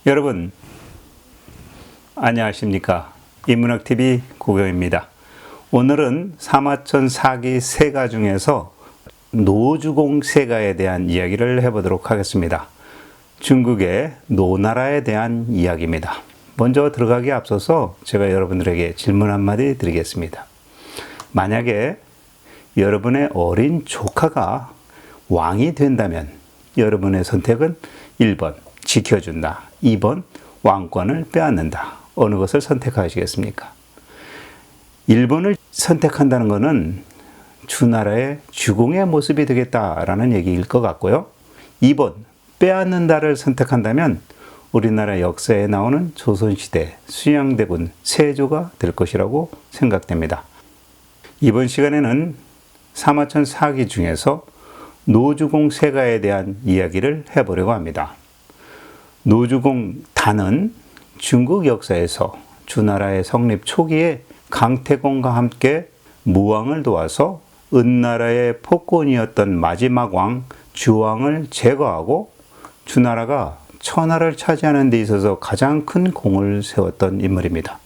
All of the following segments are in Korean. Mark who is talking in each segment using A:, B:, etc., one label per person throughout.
A: 여러분 안녕하십니까? 인문학TV 고경입니다. 오늘은 사마천 사기 세가 중에서 노주공 세가에 대한 이야기를 해보도록 하겠습니다. 중국의 노나라에 대한 이야기입니다. 먼저 들어가기에 앞서서 제가 여러분들에게 질문 한마디 드리겠습니다. 만약에 여러분의 어린 조카가 왕이 된다면 여러분의 선택은 1번 지켜준다, 2번 왕권을 빼앗는다. 어느 것을 선택하시겠습니까? 1번을 선택한다는 것은 주나라의 주공의 모습이 되겠다라는 얘기일 것 같고요. 2번 빼앗는다를 선택한다면 우리나라 역사에 나오는 조선시대 수양대군 세조가 될 것이라고 생각됩니다. 이번 시간에는 사마천 사기 중에서 노주공 세가에 대한 이야기를 해보려고 합니다. 노주공 단은 중국 역사에서 주나라의 성립 초기에 강태공과 함께 무왕을 도와서 은나라의 폭군이었던 마지막 왕 주왕을 제거하고 주나라가 천하를 차지하는 데 있어서 가장 큰 공을 세웠던 인물입니다.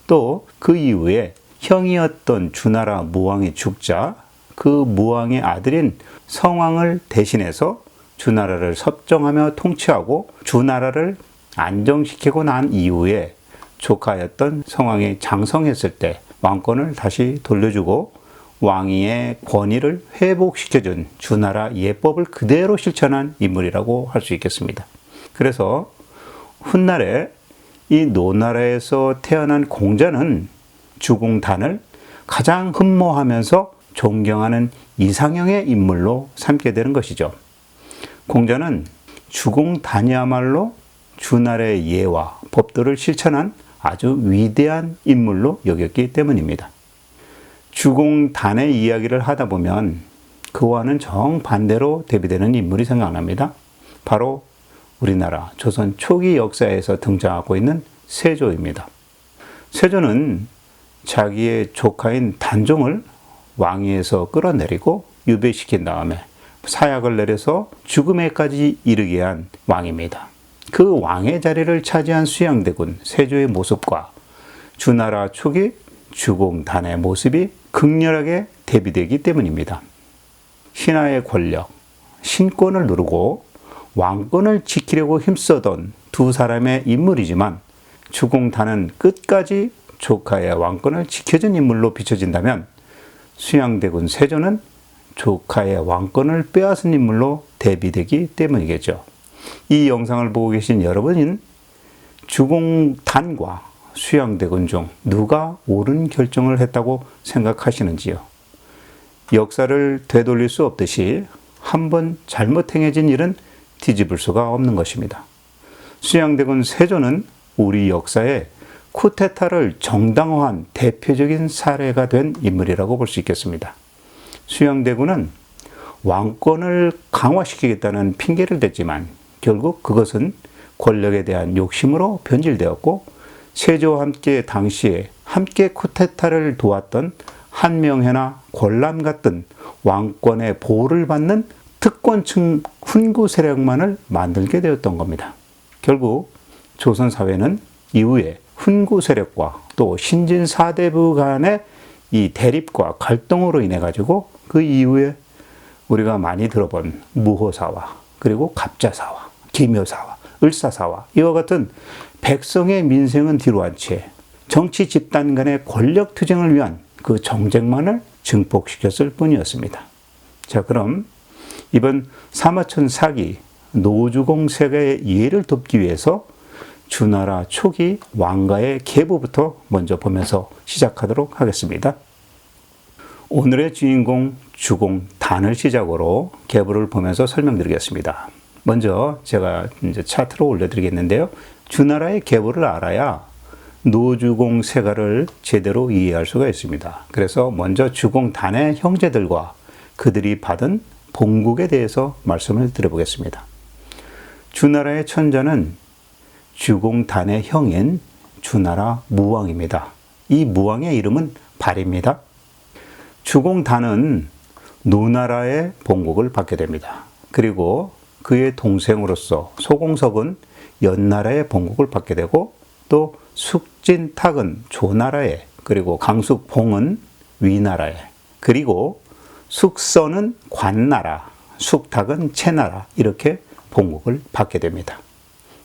A: 또 그 이후에 형이었던 주나라 무왕이 죽자 그 무왕의 아들인 성왕을 대신해서 주나라를 섭정하며 통치하고 주나라를 안정시키고 난 이후에 조카였던 성왕이 장성했을 때 왕권을 다시 돌려주고 왕위의 권위를 회복시켜준 주나라 예법을 그대로 실천한 인물이라고 할 수 있겠습니다. 그래서 훗날에 이 노나라에서 태어난 공자는 주공단을 가장 흠모하면서 존경하는 이상형의 인물로 삼게 되는 것이죠. 공자는 주공단이야말로 주나라의 예와 법도를 실천한 아주 위대한 인물로 여겼기 때문입니다. 주공단의 이야기를 하다 보면 그와는 정반대로 대비되는 인물이 생각납니다. 바로 우리나라 조선 초기 역사에서 등장하고 있는 세조입니다. 세조는 자기의 조카인 단종을 왕위에서 끌어내리고 유배시킨 다음에 사약을 내려서 죽음에까지 이르게 한 왕입니다. 그 왕의 자리를 차지한 수양대군 세조의 모습과 주나라 초기 주공단의 모습이 극렬하게 대비되기 때문입니다. 신하의 권력, 신권을 누르고 왕권을 지키려고 힘쓰던 두 사람의 인물이지만 주공단은 끝까지 조카의 왕권을 지켜준 인물로 비춰진다면 수양대군 세조는 조카의 왕권을 빼앗은 인물로 대비되기 때문이겠죠. 이 영상을 보고 계신 여러분은 주공단과 수양대군 중 누가 옳은 결정을 했다고 생각하시는지요? 역사를 되돌릴 수 없듯이 한번 잘못 행해진 일은 뒤집을 수가 없는 것입니다. 수양대군 세조는 우리 역사에 쿠데타를 정당화한 대표적인 사례가 된 인물이라고 볼 수 있겠습니다. 수양대군은 왕권을 강화시키겠다는 핑계를 댔지만 결국 그것은 권력에 대한 욕심으로 변질되었고 세조와 함께 당시에 함께 쿠데타를 도왔던 한명회나 권람 같은 왕권의 보호를 받는 특권층 훈구 세력만을 만들게 되었던 겁니다. 결국 조선 사회는 이후에 훈구 세력과 또 신진 사대부 간의 이 대립과 갈등으로 인해 가지고 그 이후에 우리가 많이 들어본 무호사화, 그리고 갑자사화, 기묘사화, 을사사화 이와 같은 백성의 민생은 뒤로한 채 정치 집단 간의 권력 투쟁을 위한 그 정쟁만을 증폭시켰을 뿐이었습니다. 자, 그럼 이번 사마천 사기 노주공 세가의 이해를 돕기 위해서 주나라 초기 왕가의 계보부터 먼저 보면서 시작하도록 하겠습니다. 오늘의 주인공 주공단을 시작으로 계보를 보면서 설명드리겠습니다. 먼저 제가 이제 차트로 올려드리겠는데요. 주나라의 계보를 알아야 노주공 세가를 제대로 이해할 수가 있습니다. 그래서 먼저 주공단의 형제들과 그들이 받은 봉국에 대해서 말씀을 드려보겠습니다. 주나라의 천자는 주공단의 형인 주나라 무왕입니다. 이 무왕의 이름은 발입니다. 주공단은 노나라의 봉국을 받게 됩니다. 그리고
B: 그의 동생으로서 소공석은 연나라의 본국을 받게 되고 또 숙진탁은 조나라에, 그리고 강숙봉은 위나라에, 그리고 숙선은 관나라, 숙탁은 채나라, 이렇게 본국을 받게 됩니다.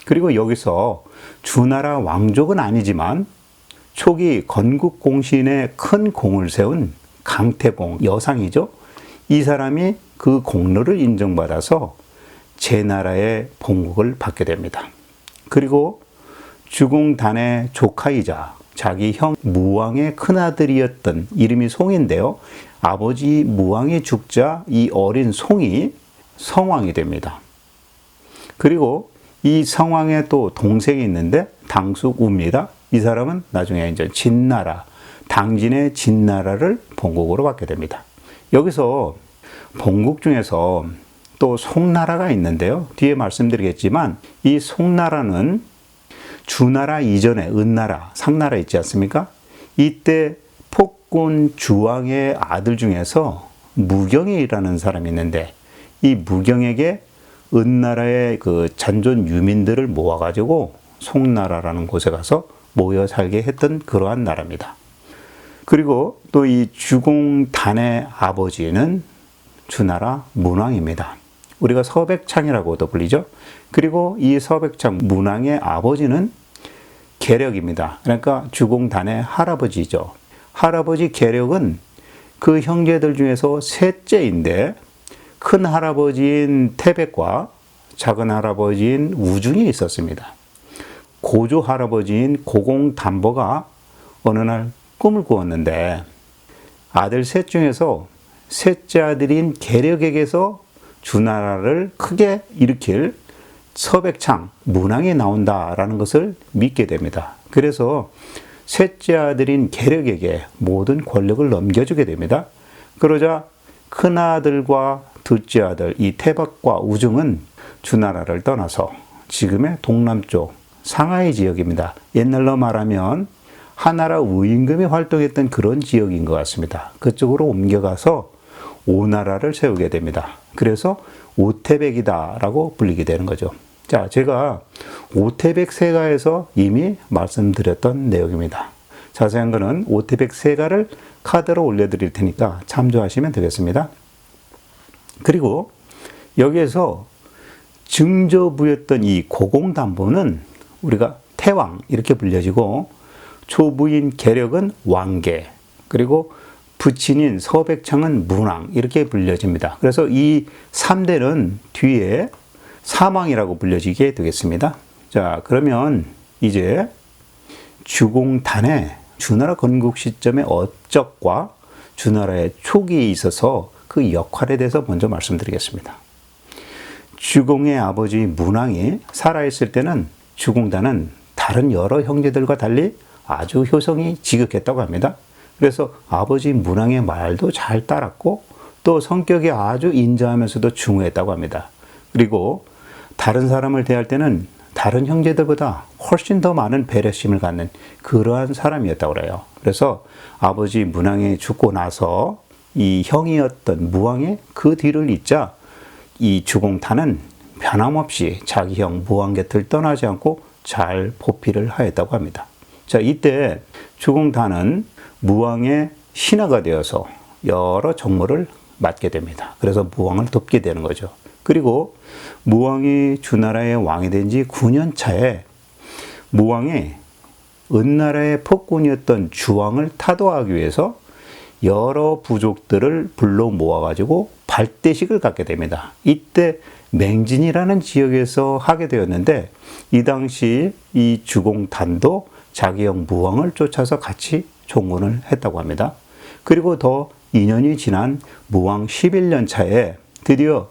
B: 그리고 여기서 주나라 왕족은 아니지만 초기 건국공신에 큰 공을 세운 강태공 여상이죠. 이 사람이 그 공로를 인정받아서 제나라의 본국을 받게 됩니다. 그리고 주공단의 조카이자 자기 형 무왕의 큰아들이었던, 이름이 송인데요. 아버지 무왕이 죽자 이 어린 송이 성왕이 됩니다. 그리고 이 성왕의 또 동생이 있는데 당숙우입니다. 이 사람은 나중에 이제 진나라, 당진의 진나라를 본국으로 받게 됩니다. 여기서 본국 중에서 또 송나라가 있는데요. 뒤에 말씀드리겠지만 이 송나라는 주나라 이전에 은나라, 상나라 있지 않습니까? 이때 폭군 주왕의 아들 중에서 무경이라는 사람이 있는데 이 무경에게 은나라의 그 잔존 유민들을 모아가지고 송나라라는 곳에 가서 모여 살게 했던 그러한 나라입니다. 그리고 또 이 주공단의 아버지는 주나라 문왕입니다. 우리가 서백창이라고도 불리죠. 그리고 이 서백창 문왕의 아버지는 계력입니다. 그러니까 주공단의 할아버지죠. 할아버지 계력은 그 형제들 중에서 셋째인데 큰 할아버지인 태백과 작은 할아버지인 우중이 있었습니다. 고조 할아버지인 고공담보가 어느 날 꿈을 꾸었는데 아들 셋 중에서 셋째 아들인 계력에게서 주나라를 크게 일으킬 서백창, 문왕이 나온다라는 것을 믿게 됩니다. 그래서 셋째 아들인 계력에게 모든 권력을 넘겨주게 됩니다. 그러자 큰아들과 둘째 아들 이 태박과 우중은 주나라를 떠나서 지금의 동남쪽 상하이 지역입니다. 옛날로 말하면 하나라 의임금이 활동했던 그런 지역인 것 같습니다. 그쪽으로 옮겨가서 오나라를 세우게 됩니다. 그래서 오태백이다라고 불리게 되는 거죠. 자, 제가 오태백 세가에서 이미 말씀드렸던 내용입니다. 자세한 거는 오태백 세가를 카드로 올려드릴 테니까 참조하시면 되겠습니다. 그리고 여기에서 증조부였던 이 고공담보는 우리가 태왕 이렇게 불려지고 초부인 계력은 왕계, 그리고 부친인 서백창은 문왕 이렇게 불려집니다. 그래서 이 3대는 뒤에 사망이라고 불려지게 되겠습니다. 자, 그러면 이제 주공단의 주나라 건국 시점의 업적과 주나라의 초기에 있어서 그 역할에 대해서 먼저 말씀드리겠습니다. 주공의 아버지 문왕이 살아있을 때는 주공단은 다른 여러 형제들과 달리 아주 효성이 지극했다고 합니다. 그래서 아버지 문왕의 말도 잘 따랐고 또 성격이 아주 인자하면서도 중후했다고 합니다. 그리고 다른 사람을 대할 때는 다른 형제들보다 훨씬 더 많은 배려심을 갖는 그러한 사람이었다고 그래요. 그래서 아버지 문왕이 죽고 나서 이 형이었던 무왕이 그 뒤를 잇자 이 주공단은 변함없이 자기 형 무왕 곁을 떠나지 않고 잘 보필을 하였다고 합니다. 자, 이때 주공단은 무왕의 신하가 되어서 여러 정무를 맡게 됩니다. 그래서 무왕을 돕게 되는 거죠. 그리고 무왕이 주나라의 왕이 된 지 9년 차에 무왕이 은나라의 폭군이었던 주왕을 타도하기 위해서 여러 부족들을 불러 모아가지고 발대식을 갖게 됩니다. 이때 맹진이라는 지역에서 하게 되었는데 이 당시 이 주공단도 자기 형 무왕을 쫓아서 같이 종군을 했다고 합니다. 그리고 더 2년이 지난 무왕 11년 차에 드디어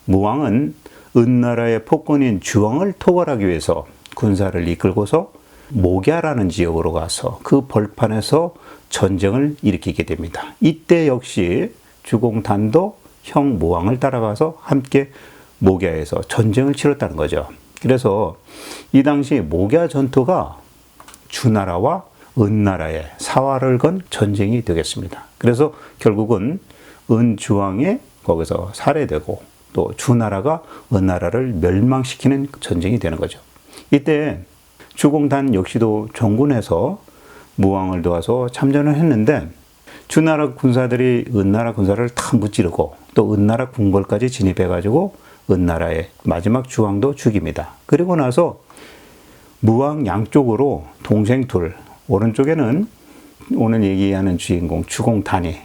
B: 무왕은 은나라의 폭군인 주왕을 토벌하기 위해서 군사를 이끌고서 목야라는 지역으로 가서 그 벌판에서 전쟁을 일으키게 됩니다. 이때 역시 주공단도 형 무왕을 따라가서 함께 목야에서 전쟁을 치렀다는 거죠. 그래서 이 당시 목야 전투가 주나라와 은나라의 사활을 건 전쟁이 되겠습니다. 그래서 결국은 은주왕이 거기서 살해되고 또 주나라가 은나라를 멸망시키는 전쟁이 되는 거죠. 이때 주공단 역시도 종군에서 무왕을 도와서 참전을 했는데 주나라 군사들이 은나라 군사를 다 무찌르고 또 은나라 궁궐까지 진입해가지고 은나라의 마지막 주왕도 죽입니다. 그리고 나서 무왕 양쪽으로 동생 둘, 오른쪽에는 오늘 얘기하는 주인공 주공단이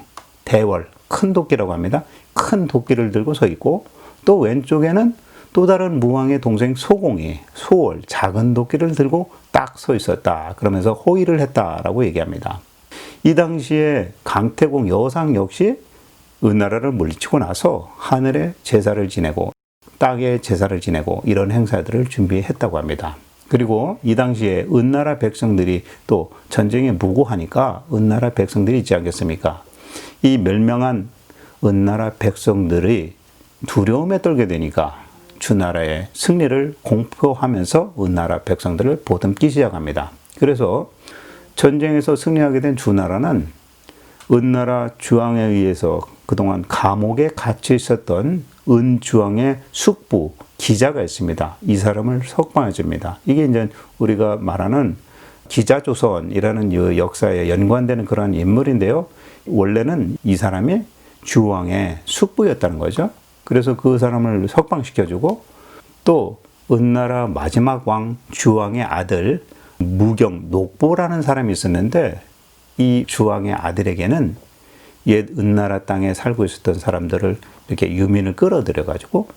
B: 대월, 큰 도끼라고 합니다. 큰 도끼를 들고 서 있고 또 왼쪽에는 또 다른 무왕의 동생 소공이 소월, 작은 도끼를 들고 딱 서 있었다. 그러면서 호위를 했다라고 얘기합니다. 이 당시에 강태공 여상 역시 은나라를 물리치고 나서 하늘에 제사를 지내고 땅에 제사를 지내고 이런 행사들을 준비했다고 합니다. 그리고 이 당시에 은나라 백성들이 또 전쟁에 무고하니까 은나라 백성들이 있지 않겠습니까? 이 멸망한 은나라 백성들이 두려움에 떨게 되니까 주나라의 승리를 공표하면서 은나라 백성들을 보듬기 시작합니다. 그래서 전쟁에서 승리하게 된 주나라는 은나라 주왕에 의해서 그동안 감옥에 갇혀 있었던 은주왕의 숙부 기자가 있습니다. 이 사람을 석방해 줍니다. 이게 이제 우리가 말하는 기자조선이라는 역사에 연관되는 그런 인물인데요. 원래는 이 사람이 주왕의 숙부였다는 거죠. 그래서 그 사람을 석방시켜주고 또 은나라 마지막 왕 주왕의 아들 무경 녹보라는 사람이 있었는데 이 주왕의 아들에게는 옛 은나라 땅에 살고 있었던 사람들을 이렇게 유민을 끌어들여 가지고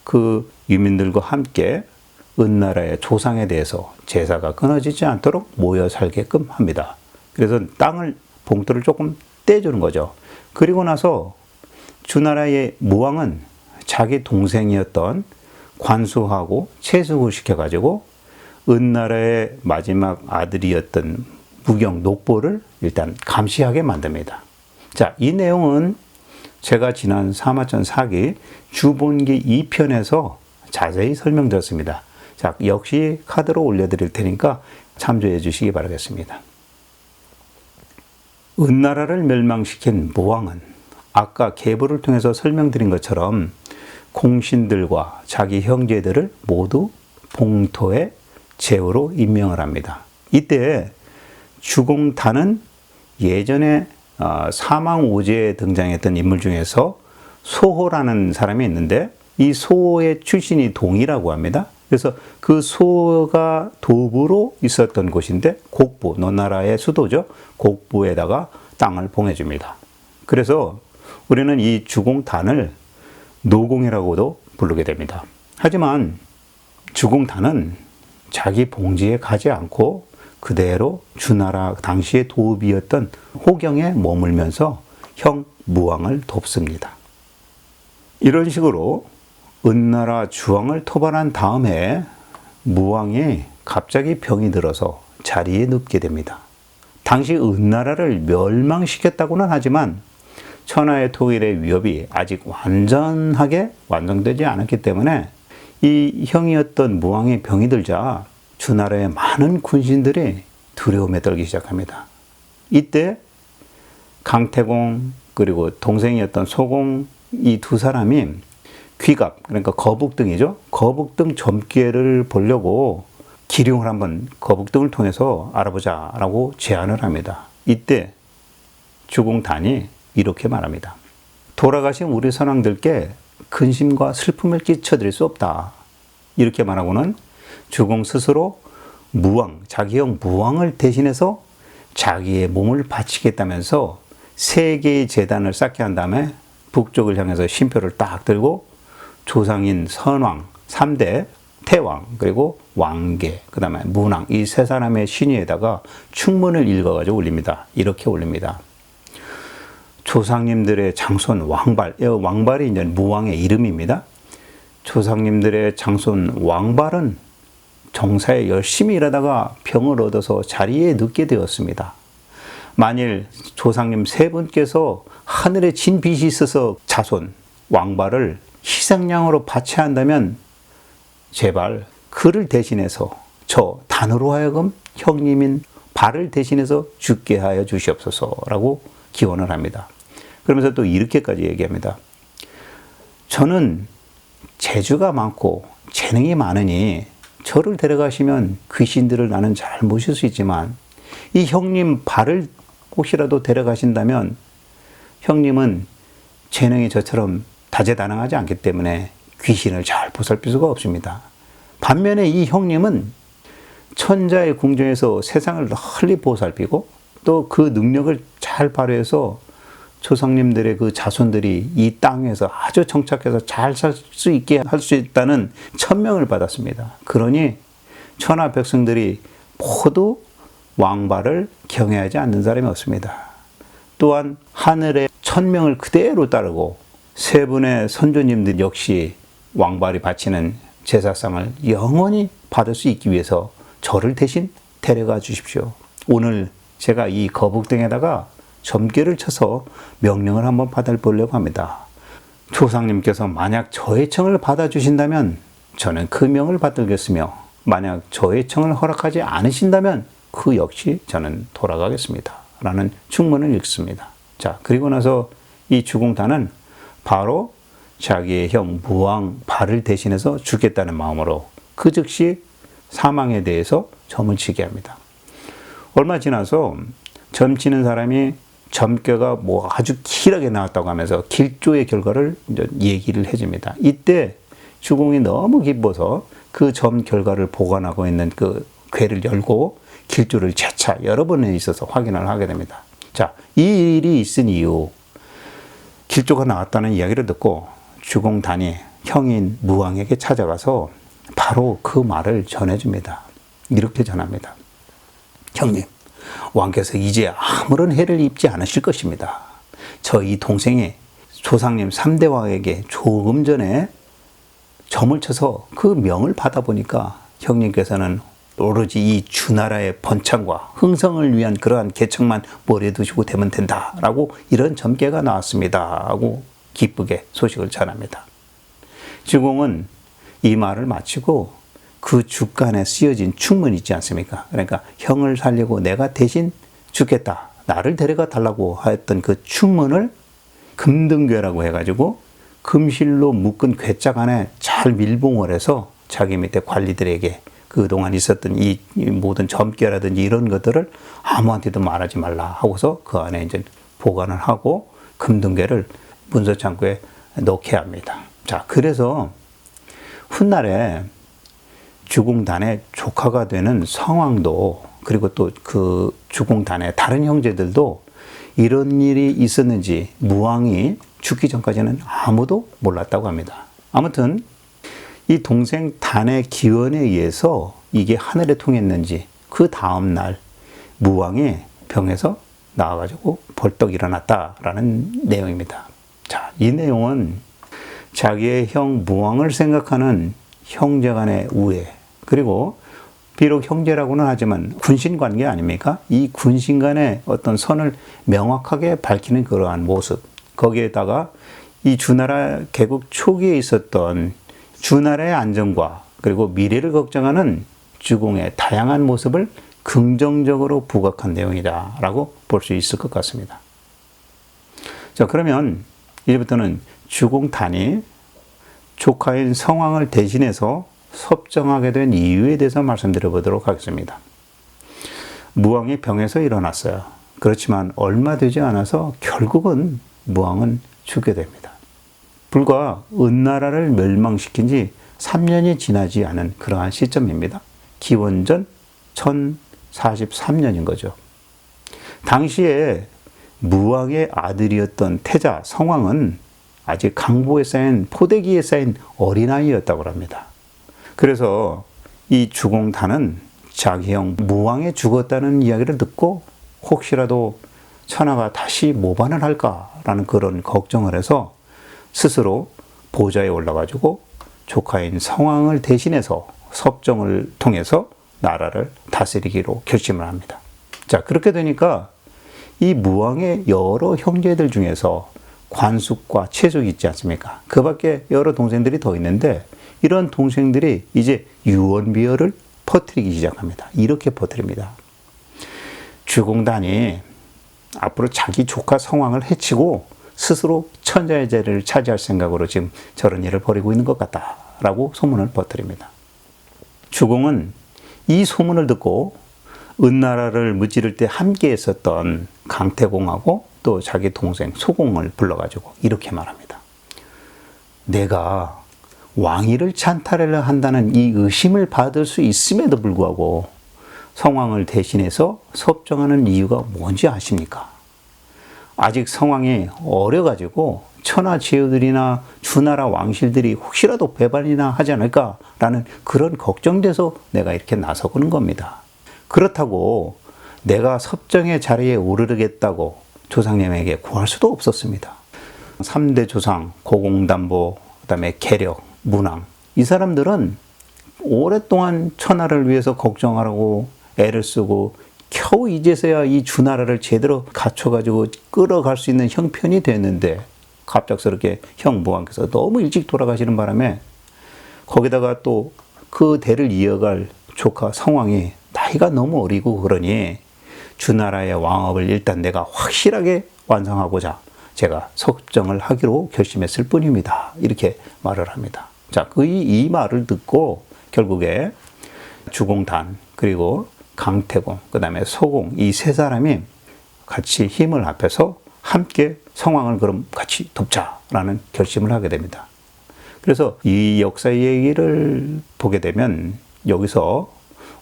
B: 그 유민들과 함께 은나라의 조상에 대해서 제사가 끊어지지 않도록 모여 살게끔 합니다. 그래서 땅을 봉투를 조금 떼주는 거죠. 그리고 나서 주나라의 무왕은 자기 동생이었던 관수하고 채숙을 시켜가지고 은나라의 마지막 아들이었던 무경 녹보를 일단 감시하게 만듭니다. 자, 이 내용은 제가 지난 사마천 사기 주본기 2편에서 자세히 설명드렸습니다. 자, 역시 카드로 올려드릴 테니까 참조해 주시기 바라겠습니다. 은나라를 멸망시킨 무왕은 아까 계보를 통해서 설명드린 것처럼 공신들과 자기 형제들을 모두 봉토의 제후로 임명을 합니다. 이때 주공단은 예전에 사망오제에 등장했던 인물 중에서 소호라는 사람이 있는데 이 소호의 출신이 동이라고 합니다. 그래서 그 소호가 도부로 있었던 곳인데 곡부, 너나라의 수도죠. 곡부에다가 땅을 봉해줍니다. 그래서 우리는 이 주공단을 노공이라고도 부르게 됩니다. 하지만 주공단은 자기 봉지에 가지 않고 그대로 주나라 당시의 도읍이었던 호경에 머물면서 형 무왕을 돕습니다. 이런 식으로 은나라 주왕을 토벌한 다음에 무왕이 갑자기 병이 들어서 자리에 눕게 됩니다. 당시 은나라를 멸망시켰다고는 하지만 천하의 통일의 위협이 아직 완전하게 완성되지 않았기 때문에 이 형이었던 무왕이 병이 들자 주나라의 많은 군신들이 두려움에 떨기 시작합니다. 이때 강태공 그리고 동생이었던 소공 이 두 사람이 귀갑 그러니까 거북등이죠. 거북등 점괘를 보려고 기륭을 한번 거북등을 통해서 알아보자라고 제안을 합니다. 이때 주공단이 이렇게 말합니다. 돌아가신 우리 선왕들께 근심과 슬픔을 끼쳐드릴 수 없다. 이렇게 말하고는 주공 스스로 무왕, 자기 형 무왕을 대신해서 자기의 몸을 바치겠다면서 세 개의 제단을 쌓게 한 다음에 북쪽을 향해서 쉼표를 딱 들고 조상인 선왕, 3대 태왕, 그리고 왕계, 그 다음에 문왕 이 세 사람의 신위에다가 충문을 읽어가지고 올립니다. 이렇게 올립니다. 조상님들의 장손 왕발, 왕발이 이제 무왕의 이름입니다. 조상님들의 장손 왕발은 정사에 열심히 일하다가 병을 얻어서 자리에 눕게 되었습니다. 만일 조상님 세 분께서 하늘에 진 빛이 있어서 자손 왕발을 희생양으로 바쳐야 한다면 제발 그를 대신해서 저 단으로 하여금 형님인 발을 대신해서 죽게 하여 주시옵소서라고 기원을 합니다. 그러면서 또 이렇게까지 얘기합니다. 저는 재주가 많고 재능이 많으니 저를 데려가시면 귀신들을 나는 잘 모실 수 있지만 이 형님 발을 혹시라도 데려가신다면 형님은 재능이 저처럼 다재다능하지 않기 때문에 귀신을 잘 보살필 수가 없습니다. 반면에 이 형님은 천자의 궁정에서 세상을 널리 보살피고 또 그 능력을 잘 발휘해서 조상님들의 그 자손들이 이 땅에서 아주 정착해서 잘 살 수 있게 할 수 있다는 천명을 받았습니다. 그러니 천하 백성들이 모두 왕발을 경외하지 않는 사람이 없습니다. 또한 하늘의 천명을 그대로 따르고 세 분의 선조님들 역시 왕발이 바치는 제사상을 영원히 받을 수 있기 위해서 저를 대신 데려가 주십시오. 오늘 제가 이 거북등에다가 점괘를 쳐서 명령을 한번 받아보려고 합니다. 조상님께서 만약 저의 청을 받아주신다면 저는 그 명을 받들겠으며 만약 저의 청을 허락하지 않으신다면 그 역시 저는 돌아가겠습니다. 라는 충문을 읽습니다. 자, 그리고 나서 이 주공단은 바로 자기의 형 무왕 발을 대신해서 죽겠다는 마음으로 그 즉시 사망에 대해서 점을 치게 합니다. 얼마 지나서 점 치는 사람이 점괘가 뭐 아주 길하게 나왔다고 하면서 길조의 결과를 이제 얘기를 해줍니다. 이때 주공이 너무 기뻐서 그 점 결과를 보관하고 있는 그 궤를 열고 길조를 재차 여러 번에 있어서 확인을 하게 됩니다. 자, 이 일이 있은 이후 길조가 나왔다는 이야기를 듣고 주공단이 형인 무왕에게 찾아가서 바로 그 말을 전해줍니다. 이렇게 전합니다. 형님, 왕께서 이제 아무런 해를 입지 않으실 것입니다. 저희 동생이 조상님 3대 왕에게 조금 전에 점을 쳐서 그 명을 받아보니까 형님께서는 오로지 이 주나라의 번창과 흥성을 위한 그러한 계책만 머리에 두시고 되면 된다라고 이런 점괘가 나왔습니다 하고 기쁘게 소식을 전합니다. 주공은 이 말을 마치고 그 죽간에 쓰여진 충문 있지 않습니까? 그러니까 형을 살리고 내가 대신 죽겠다, 나를 데려가 달라고 했던 그 충문을 금등궤라고 해가지고 금실로 묶은 궤짝 안에 잘 밀봉을 해서 자기 밑에 관리들에게 그동안 있었던 이 모든 점괘라든지 이런 것들을 아무한테도 말하지 말라 하고서 그 안에 이제 보관을 하고 금등궤를 문서창고에 넣게 합니다. 자, 그래서 훗날에 주공단의 조카가 되는 성왕도 그리고 또 그 주공단의 다른 형제들도 이런 일이 있었는지 무왕이 죽기 전까지는 아무도 몰랐다고 합니다. 아무튼 이 동생 단의 기원에 의해서 이게 하늘에 통했는지 그 다음 날 무왕이 병에서 나와가지고 벌떡 일어났다라는 내용입니다. 자, 이 내용은 자기의 형 무왕을 생각하는 형제 간의 우애, 그리고 비록 형제라고는 하지만 군신 관계 아닙니까? 이 군신 간의 어떤 선을 명확하게 밝히는 그러한 모습, 거기에다가 이 주나라 개국 초기에 있었던 주나라의 안정과 그리고 미래를 걱정하는 주공의 다양한 모습을 긍정적으로 부각한 내용이다라고 볼 수 있을 것 같습니다. 자, 그러면 이제부터는 주공단이 조카인 성왕을 대신해서 섭정하게 된 이유에 대해서 말씀드려 보도록 하겠습니다. 무왕이 병에서 일어났어요. 그렇지만 얼마 되지 않아서 결국은 무왕은 죽게 됩니다. 불과 은나라를 멸망시킨 지 3년이 지나지 않은 그러한 시점입니다. 기원전 1043년인 거죠. 당시에 무왕의 아들이었던 태자 성왕은 아직 강보에 쌓인 포대기에 쌓인 어린아이였다고 합니다. 그래서 이 주공단은 자기 형 무왕이 죽었다는 이야기를 듣고 혹시라도 천하가 다시 모반을 할까라는 그런 걱정을 해서 스스로 보좌에 올라가지고 조카인 성왕을 대신해서 섭정을 통해서 나라를 다스리기로 결심을 합니다. 자, 그렇게 되니까 이 무왕의 여러 형제들 중에서 관숙과 채숙이 있지 않습니까? 그 밖에 여러 동생들이 더 있는데 이런 동생들이 이제 유언비어를 퍼뜨리기 시작합니다. 이렇게 퍼뜨립니다. 주공단이 앞으로 자기 조카 성왕을 해치고 스스로 천자의 자리를 차지할 생각으로 지금 저런 일을 벌이고 있는 것 같다라고 소문을 퍼뜨립니다. 주공은 이 소문을 듣고 은나라를 무찌를 때 함께 있었던 강태공하고 또 자기 동생 소공을 불러가지고 이렇게 말합니다. 내가 왕위를 찬탈하려 한다는 이 의심을 받을 수 있음에도 불구하고 성왕을 대신해서 섭정하는 이유가 뭔지 아십니까? 아직 성왕이 어려가지고 천하 제후들이나 주나라 왕실들이 혹시라도 배반이나 하지 않을까라는 그런 걱정돼서 내가 이렇게 나서고는 겁니다. 그렇다고 내가 섭정의 자리에 오르르겠다고 조상님에게 구할 수도 없었습니다. 3대 조상, 고공담보, 그다음에 계력, 문왕 이 사람들은 오랫동안 천하를 위해서 걱정하라고 애를 쓰고 겨우 이제서야 이 주나라를 제대로 갖춰가지고 끌어갈 수 있는 형편이 됐는데 갑작스럽게 형 무왕께서 너무 일찍 돌아가시는 바람에 거기다가 또 그 대를 이어갈 조카 성왕이 나이가 너무 어리고 그러니 주나라의 왕업을 일단 내가 확실하게 완성하고자 제가 섭정을 하기로 결심했을 뿐입니다. 이렇게 말을 합니다. 자, 이 말을 듣고 결국에 주공단 그리고 강태공 그 다음에 소공 이 세 사람이 같이 힘을 합해서 함께 성왕을 그럼 같이 돕자라는 결심을 하게 됩니다. 그래서 이 역사 얘기를 보게 되면 여기서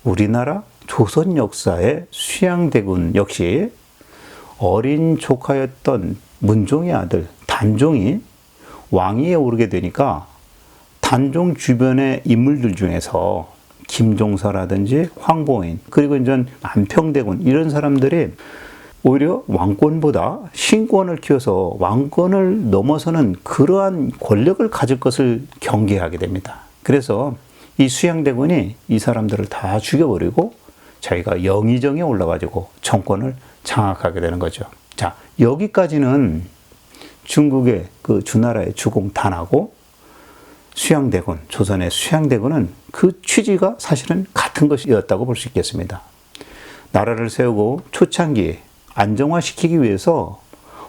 B: 우리나라 조선 역사의 수양대군 역시 어린 조카였던 문종의 아들 단종이 왕위에 오르게 되니까 단종 주변의 인물들 중에서 김종서라든지 황보인 그리고 이제 안평대군 이런 사람들이 오히려 왕권보다 신권을 키워서 왕권을 넘어서는 그러한 권력을 가질 것을 경계하게 됩니다. 그래서 이 수양대군이 이 사람들을 다 죽여버리고 자기가 영의정에 올라가지고 정권을 장악하게 되는 거죠. 자, 여기까지는 중국의 그 주나라의 주공단하고 수양대군, 조선의 수양대군은 그 취지가 사실은 같은 것이었다고 볼 수 있겠습니다. 나라를 세우고 초창기에 안정화시키기 위해서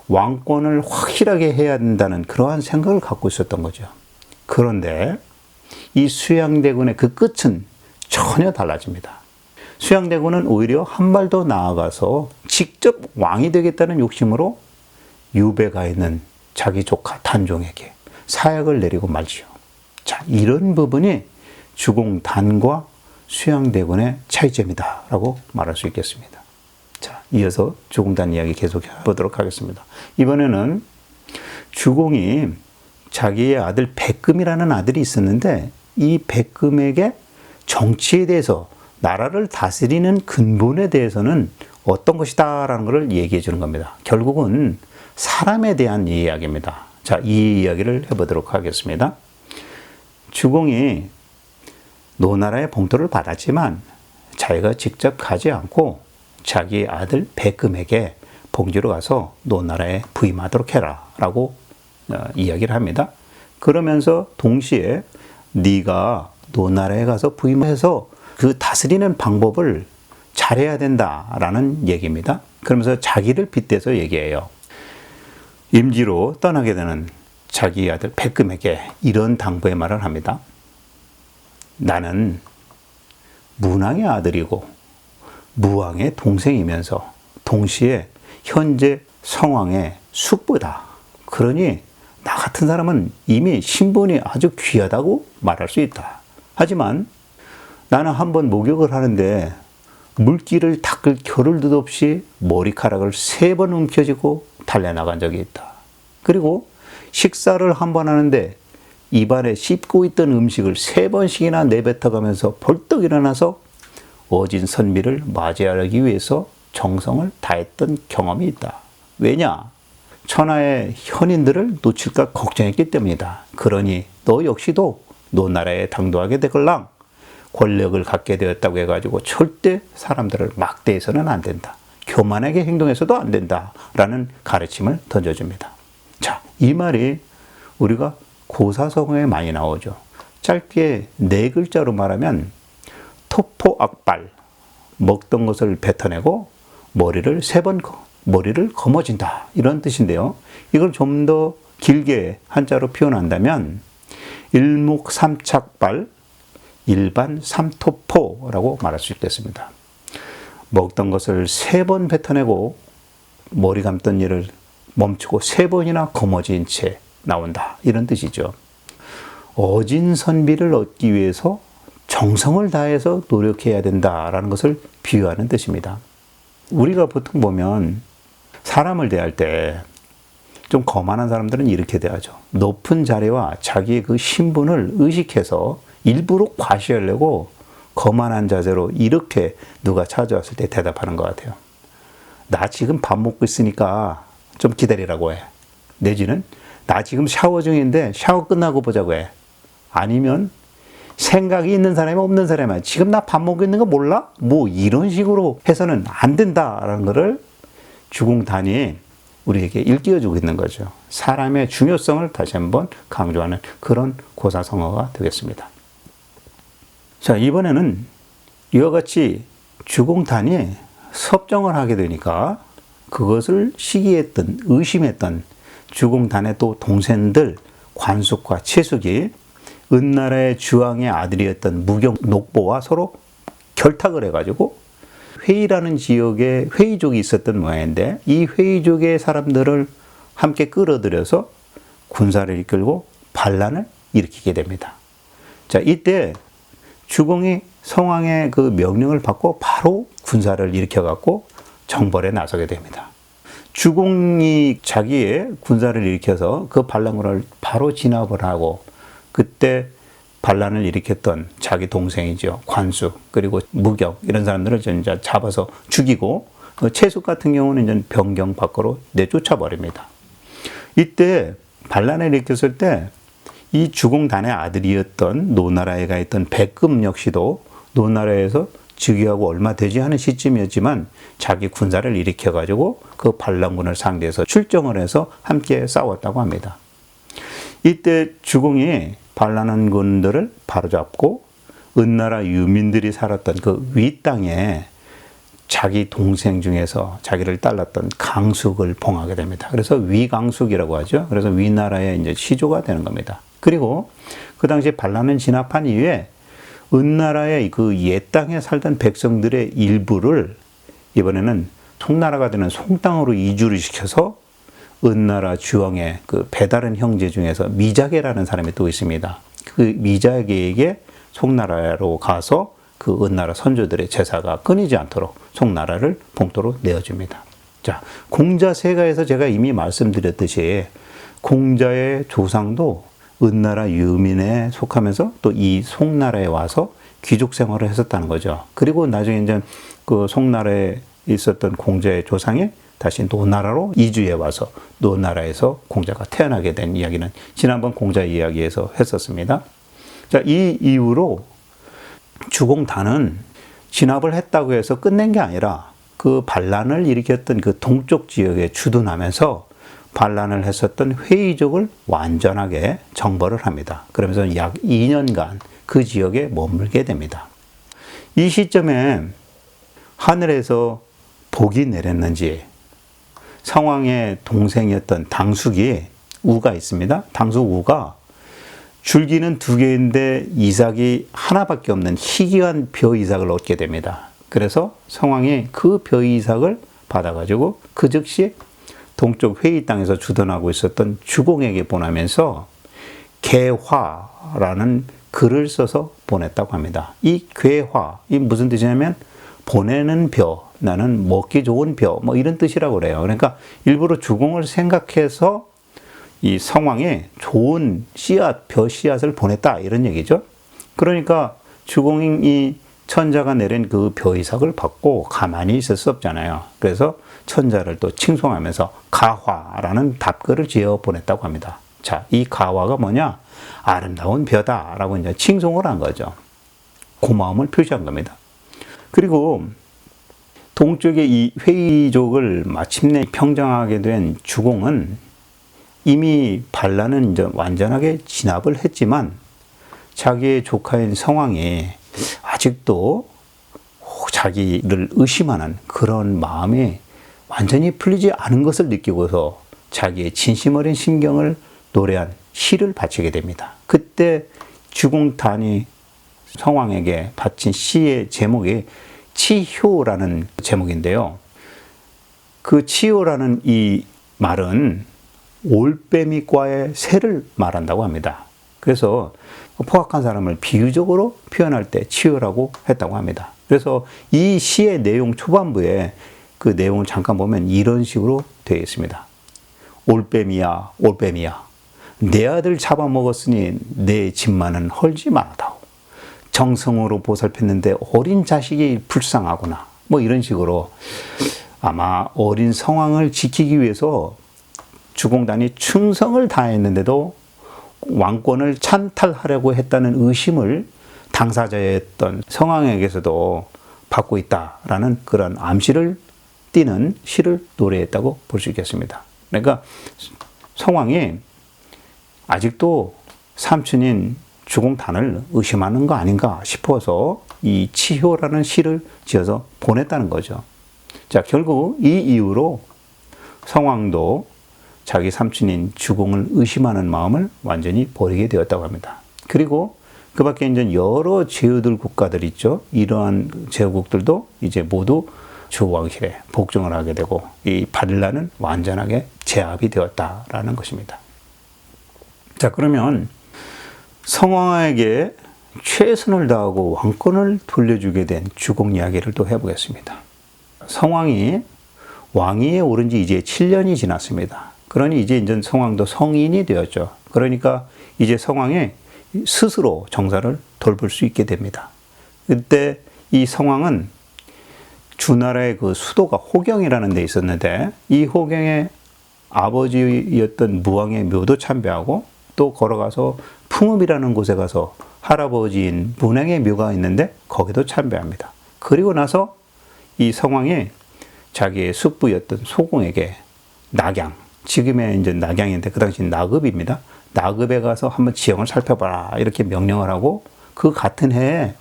B: 왕권을 확실하게 해야 된다는 그러한 생각을 갖고 있었던 거죠. 그런데 이 수양대군의 그 끝은 전혀 달라집니다. 수양대군은 오히려 한 발 더 나아가서 직접 왕이 되겠다는 욕심으로 유배가 있는 자기 조카 단종에게 사약을 내리고 말지요. 자, 이런 부분이 주공단과 수양대군의 차이점이다라고 말할 수 있겠습니다. 자, 이어서 주공단 이야기 계속 해보도록 하겠습니다. 이번에는 주공이 자기의 아들 백금이라는 아들이 있었는데 이 백금에게 정치에 대해서 나라를 다스리는 근본에 대해서는 어떤 것이다라는 것을 얘기해 주는 겁니다. 결국은 사람에 대한 이야기입니다. 자, 이 이야기를 해보도록 하겠습니다. 주공이 노나라의 봉투를 받았지만 자기가 직접 가지 않고 자기 아들 백금에게 봉지로 가서 노나라에 부임하도록 해라 라고 이야기를 합니다. 그러면서 동시에 네가 노나라에 가서 부임해서 그 다스리는 방법을 잘해야 된다라는 얘기입니다. 그러면서 자기를 빗대서 얘기해요. 임지로 떠나게 되는 자기 아들 백금에게 이런 당부의 말을 합니다. 나는 문왕의 아들이고 무왕의 동생이면서 동시에 현재 성왕의 숙부다. 그러니 나 같은 사람은 이미 신분이 아주 귀하다고 말할 수 있다. 하지만 나는 한번 목욕을 하는데 물기를 닦을 겨를도 없이 머리카락을 3번 움켜쥐고 달려나간 적이 있다. 그리고 식사를 한번 하는데 입안에 씹고 있던 음식을 3번씩이나 내뱉어가면서 벌떡 일어나서 어진 선비를 맞이하기 위해서 정성을 다했던 경험이 있다. 왜냐? 천하의 현인들을 놓칠까 걱정했기 때문이다. 그러니 너 역시도 노나라에 당도하게 되걸랑 권력을 갖게 되었다고 해가지고 절대 사람들을 막대해서는 안 된다. 교만하게 행동해서도 안 된다. 라는 가르침을 던져줍니다. 자, 이 말이 우리가 고사성어에 많이 나오죠. 짧게 4글자로 말하면 토포악발, 먹던 것을 뱉어내고 머리를 3번 머리를 거머쥔다. 이런 뜻인데요. 이걸 좀 더 길게 한자로 표현한다면 일묵삼착발 일반 삼토포라고 말할 수 있겠습니다. 먹던 것을 3번 뱉어내고 머리 감던 일을 멈추고 3번이나 거머쥔 채 나온다. 이런 뜻이죠. 어진 선비를 얻기 위해서 정성을 다해서 노력해야 된다라는 것을 비유하는 뜻입니다. 우리가 보통 보면 사람을 대할 때 좀 거만한 사람들은 이렇게 대하죠. 높은 자리와 자기의 그 신분을 의식해서 일부러 과시하려고 거만한 자세로 이렇게 누가 찾아왔을 때 대답하는 것 같아요. 나 지금 밥 먹고 있으니까 좀 기다리라고 해. 내지는 나 지금 샤워 중인데 샤워 끝나고 보자고 해. 아니면 생각이 있는 사람이 없는 사람이야. 지금 나 밥 먹고 있는 거 몰라? 뭐 이런 식으로 해서는 안 된다라는 것을 주공단이 우리에게 일깨워주고 있는 거죠. 사람의 중요성을 다시 한번 강조하는 그런 고사성어가 되겠습니다. 자, 이번에는 이와 같이 주공단이 섭정을 하게 되니까 그것을 시기했던, 의심했던 주공단의 또 동생들 관숙과 채숙이 은나라의 주왕의 아들이었던 무경 녹보와 서로 결탁을 해가지고 회의라는 지역에 회의족이 있었던 모양인데 이 회의족의 사람들을 함께 끌어들여서 군사를 이끌고 반란을 일으키게 됩니다. 자, 이때 주공이 성왕의 그 명령을 받고 바로 군사를 일으켜갖고 정벌에 나서게 됩니다. 주공이 자기의 군사를 일으켜서 그 반란군을 바로 진압을 하고 그때 반란을 일으켰던 자기 동생이죠. 관숙 그리고 무경 이런 사람들을 이제 잡아서 죽이고 채숙 같은 경우는 이제 변경 밖으로 내쫓아 버립니다. 이때 반란을 일으켰을 때 이 주공단의 아들이었던 노나라에 가 있던 백금 역시도 노나라에서 즉위하고 얼마 되지 않은 시점이었지만 자기 군사를 일으켜가지고 그 반란군을 상대해서 출정을 해서 함께 싸웠다고 합니다. 이때 주공이 반란군들을 바로잡고 은나라 유민들이 살았던 그 윗땅에 자기 동생 중에서 자기를 딸랐던 강숙을 봉하게 됩니다. 그래서 위강숙이라고 하죠. 그래서 위나라의 이제 시조가 되는 겁니다. 그리고 그 당시 반란을 진압한 이후에 은나라의 그 옛 땅에 살던 백성들의 일부를 이번에는 송나라가 되는 송땅으로 이주를 시켜서 은나라 주왕의 그 배다른 형제 중에서 미자계라는 사람이 또 있습니다. 그 미자계에게 송나라로 가서 그 은나라 선조들의 제사가 끊이지 않도록 송나라를 봉도로 내어줍니다. 자, 공자세가에서 제가 이미 말씀드렸듯이 공자의 조상도 은나라 유민에 속하면서 또 이 송나라에 와서 귀족 생활을 했었다는 거죠. 그리고 나중에 이제 그 송나라에 있었던 공자의 조상이 다시 노나라로 이주해 와서 노나라에서 공자가 태어나게 된 이야기는 지난번 공자 이야기에서 했었습니다. 자, 이 이후로 주공단은 진압을 했다고 해서 끝낸 게 아니라 그 반란을 일으켰던 그 동쪽 지역에 주둔하면서 반란을 했었던 회의족을 완전하게 정벌을 합니다. 그러면서 약 2년간 그 지역에 머물게 됩니다. 이 시점에 하늘에서 복이 내렸는지 성왕의 동생이었던 당숙이 우가 있습니다. 당숙 우가 줄기는 2개인데 이삭이 하나밖에 없는 희귀한 벼 이삭을 얻게 됩니다. 그래서 성왕이 그 벼 이삭을 받아가지고 그 즉시 동쪽 회의 땅에서 주둔하고 있었던 주공에게 보내면서 개화라는 글을 써서 보냈다고 합니다. 이 괴화, 이 무슨 뜻이냐면 보내는 벼, 나는 먹기 좋은 벼, 뭐 이런 뜻이라고 그래요. 그러니까 일부러 주공을 생각해서 이 성왕에 좋은 씨앗, 벼 씨앗을 보냈다 이런 얘기죠. 그러니까 주공이 천자가 내린 그 벼이삭을 받고 가만히 있을 수 없잖아요. 그래서 천자를 또 칭송하면서 가화라는 답글을 지어 보냈다고 합니다. 자, 이 가화가 뭐냐? 아름다운 벼다라고 이제 칭송을 한 거죠. 고마움을 표시한 겁니다. 그리고 동쪽의 이 회의족을 마침내 평정하게 된 주공은 이미 반란은 이제 완전하게 진압을 했지만 자기의 조카인 성왕이 아직도 자기를 의심하는 그런 마음이 완전히 풀리지 않은 것을 느끼고서 자기의 진심 어린 심경을 노래한 시를 바치게 됩니다. 그때 주공단이 성왕에게 바친 시의 제목이 치효라는 제목인데요. 그 치효라는 이 말은 올빼미과의 새를 말한다고 합니다. 그래서 포악한 사람을 비유적으로 표현할 때 치효라고 했다고 합니다. 그래서 이 시의 내용 초반부에 그 내용을 잠깐 보면 이런 식으로 되어 있습니다. 올빼미야, 올빼미야. 내 아들 잡아먹었으니 내 집만은 헐지 말아다오. 정성으로 보살폈는데 어린 자식이 불쌍하구나. 뭐 이런 식으로 아마 어린 성왕을 지키기 위해서 주공단이 충성을 다했는데도 왕권을 찬탈하려고 했다는 의심을 당사자였던 성왕에게서도 받고 있다라는 그런 암시를 띠는 시를 노래했다고 볼 수 있겠습니다. 그러니까 성왕이 아직도 삼촌인 주공단을 의심하는 거 아닌가 싶어서 이 치효라는 시를 지어서 보냈다는 거죠. 자, 결국 이 이후로 성왕도 자기 삼촌인 주공을 의심하는 마음을 완전히 버리게 되었다고 합니다. 그리고 그 밖에 이제 여러 제후들 국가들 있죠. 이러한 제후국들도 이제 모두 주왕실에 복종을 하게 되고 이 바빌론은 완전하게 제압이 되었다라는 것입니다. 자, 그러면 성왕에게 최선을 다하고 왕권을 돌려주게 된 주공 이야기를 또 해보겠습니다. 성왕이 왕위에 오른 지 이제 7년이 지났습니다. 그러니 이제 성왕도 성인이 되었죠. 그러니까 이제 성왕이 스스로 정사를 돌볼 수 있게 됩니다. 그때 이 성왕은 주나라의 그 수도가 호경이라는 데 있었는데 이 호경의 아버지였던 무왕의 묘도 참배하고 또 걸어가서 풍읍이라는 곳에 가서 할아버지인 문왕의 묘가 있는데 거기도 참배합니다. 그리고 나서 이 성왕이 자기의 숙부였던 소공에게 낙양, 지금의 이제 낙양인데 그 당시 나급입니다. 나급에 가서 한번 지형을 살펴봐라 이렇게 명령을 하고 그 같은 해에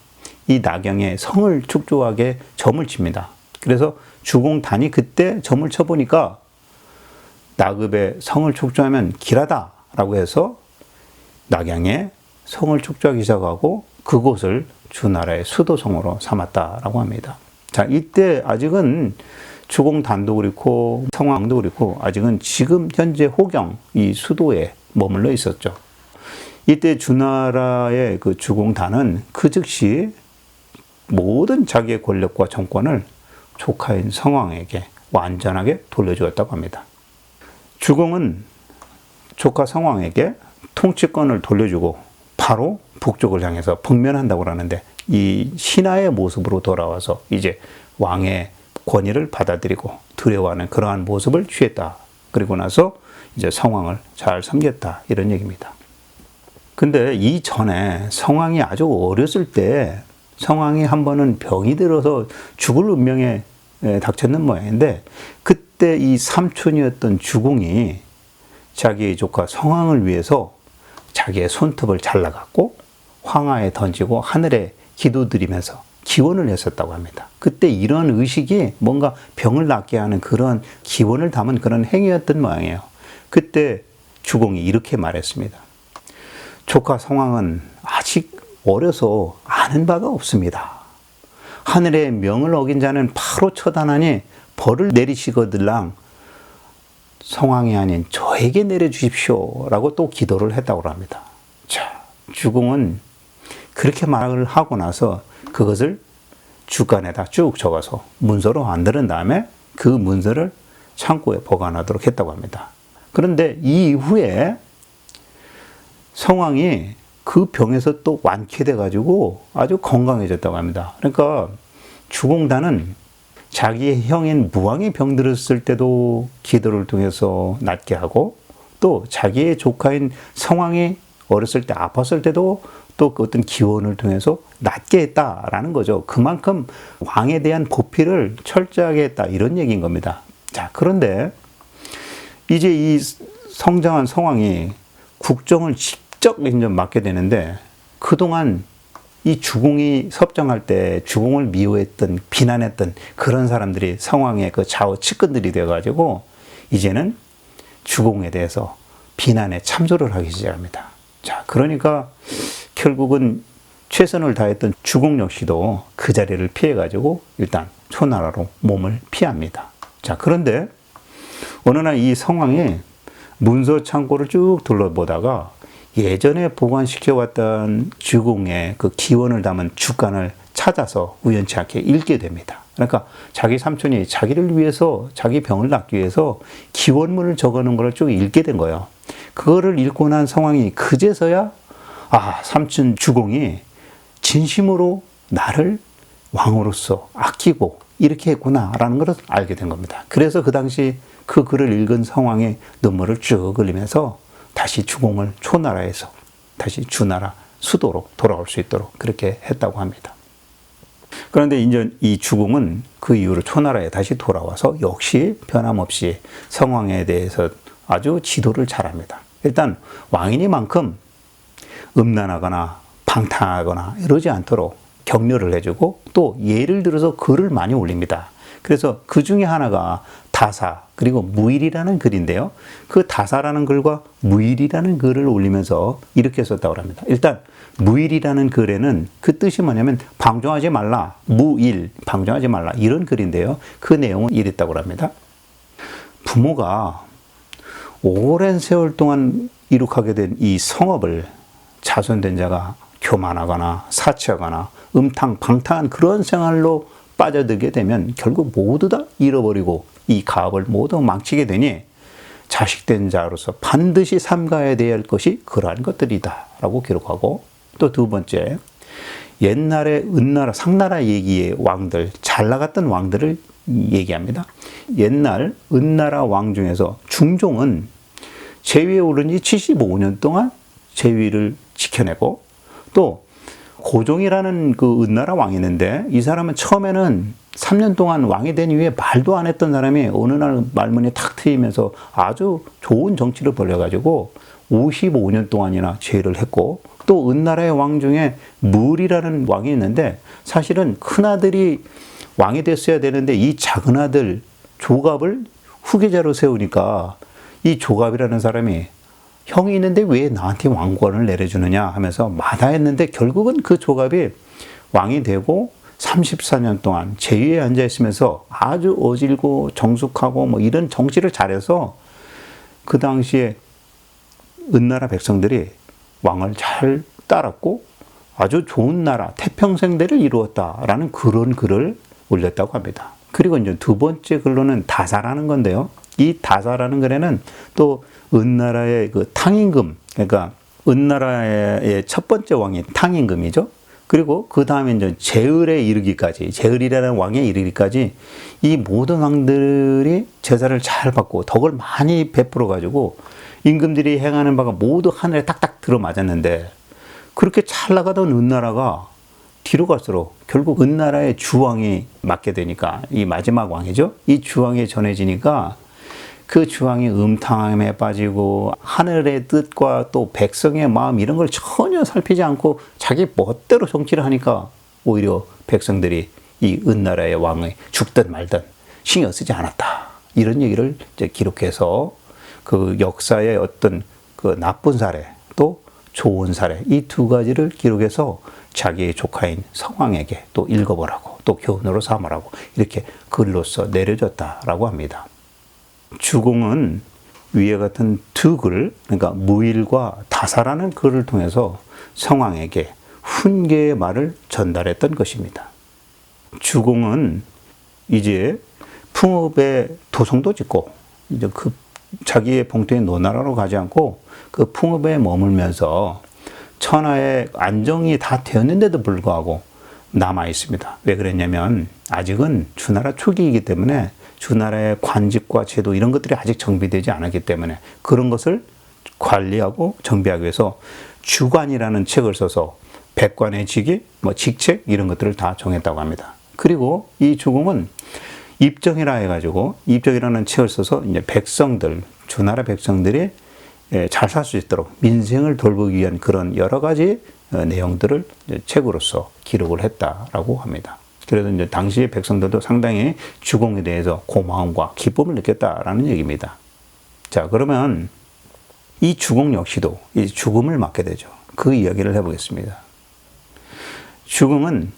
B: 이 낙양에 성을 축조하게 점을 칩니다. 그래서 주공단이 그때 점을 쳐보니까 나급에 성을 축조하면 길하다라고 해서 낙양에 성을 축조하기 시작하고 그곳을 주나라의 수도성으로 삼았다라고 합니다. 자, 이때 아직은 주공단도 그렇고 성왕도 그렇고 아직은 지금 현재 호경 이 수도에 머물러 있었죠. 이때 주나라의 그 주공단은 그 즉시 모든 자기의 권력과 정권을 조카인 성왕에게 완전하게 돌려주었다고 합니다. 주공은 조카 성왕에게 통치권을 돌려주고 바로 북쪽을 향해서 북면한다고 하는데 이 신하의 모습으로 돌아와서 이제 왕의 권위를 받아들이고 두려워하는 그러한 모습을 취했다. 그리고 나서 이제 성왕을 잘 섬겼다. 이런 얘기입니다. 근데 이전에 성왕이 아주 어렸을 때 성왕이 한 번은 병이 들어서 죽을 운명에 닥쳤는 모양인데 그때 이 삼촌이었던 주공이 자기의 조카 성왕을 위해서 자기의 손톱을 잘라갖고 황하에 던지고 하늘에 기도드리면서 기원을 했었다고 합니다. 그때 이런 의식이 뭔가 병을 낫게 하는 그런 기원을 담은 그런 행위였던 모양이에요. 그때 주공이 이렇게 말했습니다. 조카 성왕은 아직 어려서 아는 바가 없습니다. 하늘의 명을 어긴 자는 바로 처단하니 벌을 내리시거들랑 성왕이 아닌 저에게 내려주십시오 라고 또 기도를 했다고 합니다. 자, 주공은 그렇게 말을 하고 나서 그것을 주간에다 쭉 적어서 문서로 만드는 다음에 그 문서를 창고에 보관하도록 했다고 합니다. 그런데 이 이후에 성왕이 그 병에서 또 완쾌돼 가지고 아주 건강해졌다고 합니다. 그러니까 주공단은 자기의 형인 무왕이 병들었을 때도 기도를 통해서 낫게 하고 또 자기의 조카인 성왕이 어렸을 때 아팠을 때도 또 그 어떤 기원을 통해서 낫게 했다라는 거죠. 그만큼 왕에 대한 보필을 철저하게 했다 이런 얘기인 겁니다. 자, 그런데 이제 이 성장한 성왕이 국정을 직접 이제 맡게 되는데 그동안 이 주공이 섭정할 때 주공을 미워했던 비난했던 그런 사람들이 성왕의 그 좌우 측근들이 되어가지고 이제는 주공에 대해서 비난에 참조를 하기 시작합니다. 자, 그러니까 결국은 최선을 다했던 주공 역시도 그 자리를 피해가지고 일단 초나라로 몸을 피합니다. 자, 그런데 어느 날 이 성왕이 문서 창고를 쭉 둘러보다가 예전에 보관시켜왔던 주공의 그 기원을 담은 주간을 찾아서 우연치 않게 읽게 됩니다. 그러니까 자기 삼촌이 자기를 위해서, 자기 병을 낫기 위해서 기원문을 적어놓은 걸 쭉 읽게 된 거예요. 그거를 읽고 난 성왕이 그제서야 삼촌 주공이 진심으로 나를 왕으로서 아끼고 이렇게 했구나라는 것을 알게 된 겁니다. 그래서 그 당시 그 글을 읽은 성왕이 눈물을 쭉 흘리면서 다시 주공을 초나라에서 다시 주나라 수도로 돌아올 수 있도록 그렇게 했다고 합니다. 그런데 이제 이 주공은 그 이후로 초나라에 다시 돌아와서 역시 변함없이 성왕에 대해서 아주 지도를 잘합니다. 일단 왕이니만큼 음란하거나 방탕하거나 이러지 않도록 격려를 해주고 또 예를 들어서 글을 많이 올립니다. 그래서 그 중에 하나가 다사 그리고 무일이라는 글인데요. 그 다사라는 글과 무일이라는 글을 올리면서 이렇게 썼다고 합니다. 일단 무일이라는 글에는 그 뜻이 뭐냐면 방종하지 말라, 무일, 방종하지 말라 이런 글인데요. 그 내용은 이랬다고 합니다. 부모가 오랜 세월 동안 이룩하게 된 이 성업을 자손된 자가 교만하거나 사치하거나 방탕한 그런 생활로 빠져들게 되면 결국 모두 다 잃어버리고 이 가업을 모두 망치게 되니 자식된 자로서 반드시 삼가야 될 것이 그러한 것들이다 라고 기록하고 또 두 번째 옛날에 은나라 상나라 얘기의 왕들 잘 나갔던 왕들을 얘기합니다. 옛날 은나라 왕 중에서 중종은 제위에 오른 지 75년 동안 제위를 지켜내고 또 고종이라는 그 은나라 왕이 있는데 이 사람은 처음에는 3년 동안 왕이 된 이후에 말도 안 했던 사람이 어느 날 말문이 탁 트이면서 아주 좋은 정치를 벌여가지고 55년 동안이나 제위를 했고 또 은나라의 왕 중에 무을이라는 왕이 있는데 사실은 큰아들이 왕이 됐어야 되는데 이 작은아들 조갑을 후계자로 세우니까 이 조갑이라는 사람이 형이 있는데 왜 나한테 왕권을 내려주느냐 하면서 마다했는데 결국은 그 조갑이 왕이 되고 34년 동안 제위에 앉아 있으면서 아주 어질고 정숙하고 뭐 이런 정치를 잘해서 그 당시에 은나라 백성들이 왕을 잘 따랐고 아주 좋은 나라 태평생대를 이루었다라는 그런 글을 올렸다고 합니다. 그리고 이제 두 번째 글로는 다사라는 건데요. 이 다사라는 글에는 또 은나라의 그 탕임금, 그러니까 은나라의 첫 번째 왕이 탕임금이죠. 그리고 그 다음에 이제 제을에 이르기까지, 제을이라는 왕에 이르기까지 이 모든 왕들이 제사를 잘 받고 덕을 많이 베풀어 가지고 임금들이 행하는 바가 모두 하늘에 딱딱 들어맞았는데 그렇게 잘 나가던 은나라가 뒤로 갈수록 결국 은나라의 주왕이 맡게 되니까 이 마지막 왕이죠. 이 주왕이 전해지니까 그 주왕이 음탕함에 빠지고 하늘의 뜻과 또 백성의 마음 이런 걸 전혀 살피지 않고 자기 멋대로 정치를 하니까 오히려 백성들이 이 은나라의 왕이 죽든 말든 신경 쓰지 않았다. 이런 얘기를 이제 기록해서 그 역사의 어떤 그 나쁜 사례 또 좋은 사례 이 두 가지를 기록해서 자기의 조카인 성왕에게 또 읽어보라고 또 교훈으로 삼으라고 이렇게 글로써 내려줬다라고 합니다. 주공은 위와 같은 두 글, 그러니까 무일과 다사라는 글을 통해서 성왕에게 훈계의 말을 전달했던 것입니다. 주공은 이제 풍읍에 도성도 짓고 이제 그 자기의 봉투의 노나라로 가지 않고 그 풍읍에 머물면서 천하의 안정이 다 되었는데도 불구하고 남아 있습니다. 왜 그랬냐면 아직은 주나라 초기이기 때문에 주나라의 관직과 제도 이런 것들이 아직 정비되지 않았기 때문에 그런 것을 관리하고 정비하기 위해서 주관이라는 책을 써서 백관의 직위, 직책 이런 것들을 다 정했다고 합니다. 그리고 이 주공은 입정이라 해가지고 입정이라는 책을 써서 이제 백성들, 주나라 백성들이 잘 살 수 있도록 민생을 돌보기 위한 그런 여러 가지 내용들을 책으로서 기록을 했다라고 합니다. 그래서 이제 당시의 백성들도 상당히 주공에 대해서 고마움과 기쁨을 느꼈다라는 얘기입니다. 자, 그러면 이 주공 역시도 이 죽음을 맞게 되죠. 그 이야기를 해보겠습니다. 주공은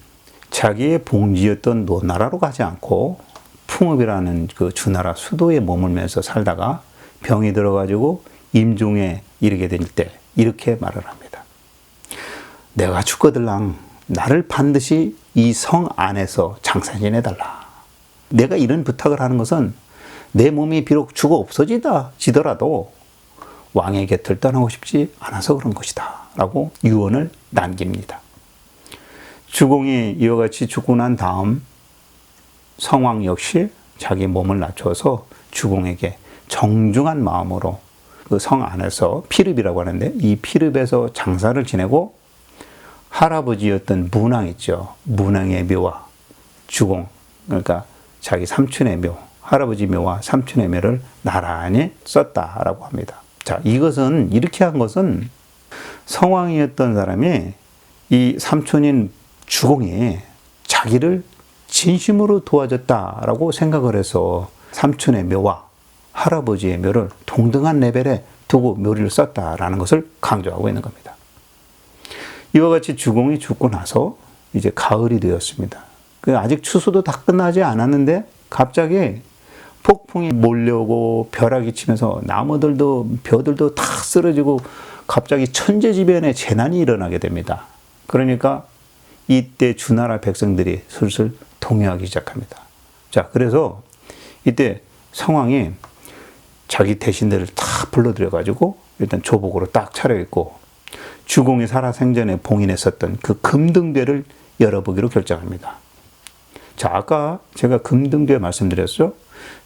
B: 자기의 봉지였던 노나라로 가지 않고 풍읍이라는 그 주나라 수도에 머물면서 살다가 병이 들어가지고 임종에 이르게 될 때 이렇게 말을 합니다. 내가 죽거들랑 나를 반드시 이 성 안에서 장사 지내달라. 내가 이런 부탁을 하는 것은 내 몸이 비록 죽어 없어지더라도 왕의 곁을 떠나고 싶지 않아서 그런 것이다. 라고 유언을 남깁니다. 주공이 이와 같이 죽고 난 다음 성왕 역시 자기 몸을 낮춰서 주공에게 정중한 마음으로 그 성 안에서 피릅이라고 하는데 이 피릅에서 장사를 지내고 할아버지였던 문왕 있죠. 문왕의 묘와 주공, 그러니까 자기 삼촌의 묘, 할아버지 묘와 삼촌의 묘를 나란히 썼다라고 합니다. 자, 이것은 이렇게 한 것은 성왕이었던 사람이 이 삼촌인 주공이 자기를 진심으로 도와줬다라고 생각을 해서 삼촌의 묘와 할아버지의 묘를 동등한 레벨에 두고 묘리를 썼다라는 것을 강조하고 있는 겁니다. 이와 같이 주공이 죽고 나서 이제 가을이 되었습니다. 아직 추수도 다 끝나지 않았는데 갑자기 폭풍이 몰려오고 벼락이 치면서 나무들도 벼들도 다 쓰러지고 갑자기 천재지변의 재난이 일어나게 됩니다. 그러니까 이때 주나라 백성들이 슬슬 동요하기 시작합니다. 자, 그래서 이때 성왕이 자기 대신들을 다 불러들여가지고 일단 조복으로 딱 차려입고 주공이 살아생전에 봉인했었던 그 금등대를 열어보기로 결정합니다. 자, 아까 제가 금등대 말씀드렸죠?